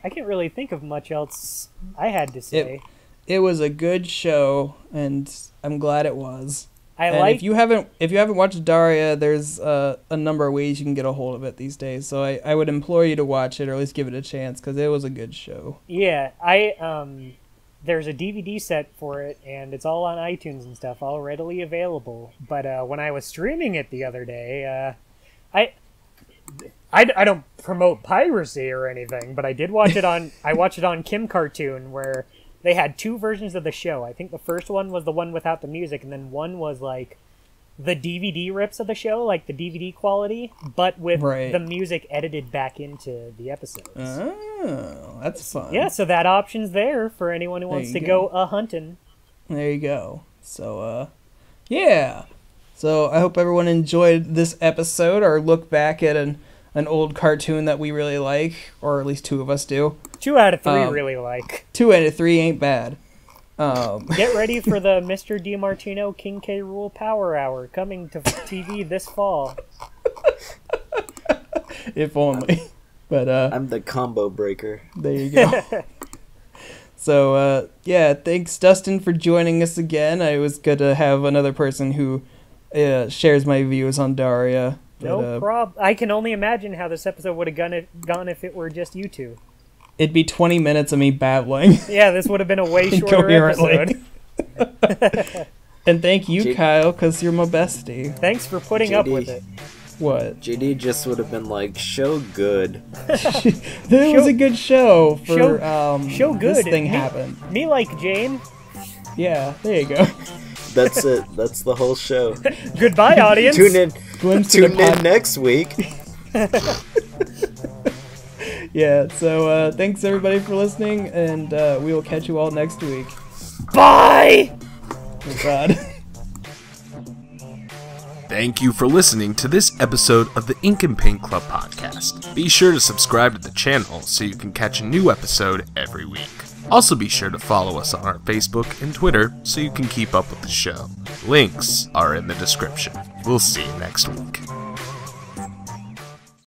I can't really think of much else I had to say. It was a good show, and I'm glad it was. If you haven't watched Daria, there's a number of ways you can get a hold of it these days. So I would implore you to watch it, or at least give it a chance, because it was a good show. Yeah, there's a DVD set for it, and it's all on iTunes and stuff, all readily available. But when I was streaming it the other day, I don't promote piracy or anything, but I did watch it on I watched it on Kim Cartoon, where they had 2 versions of the show. I think the first one was the one without the music, and then one was like the DVD rips of the show, like the DVD quality, but with the music edited back into the episodes. Oh, that's fun. Yeah, so that option's there for anyone who wants to go hunting. There you go. So, yeah. So I hope everyone enjoyed this episode, or look back at an old cartoon that we really like, or at least 2 of us do. 2 out of 3 really like. 2 out of 3 ain't bad. Get ready for the Mr. DiMartino King K. Rool Power Hour coming to TV this fall. If only. But I'm the combo breaker. There you go. So yeah, thanks Dustin for joining us again. It was good to have another person who shares my views on Daria. No problem. I can only imagine how this episode would have gone if it were just you 2. It'd be 20 minutes of me babbling. Yeah, this would have been a way shorter episode. And thank you, Kyle, because you're my bestie. Thanks for putting up with it. What? JD just would have been like, show good. It was a good show for show good. This thing happened. Me like Jane. Yeah, there you go. That's it. That's the whole show. Goodbye, audience. Tune in next week. Yeah, so thanks everybody for listening, and we will catch you all next week. Bye! Oh, God. Thank you for listening to this episode of the Ink and Paint Club podcast. Be sure to subscribe to the channel so you can catch a new episode every week. Also be sure to follow us on our Facebook and Twitter so you can keep up with the show. Links are in the description. We'll see you next week.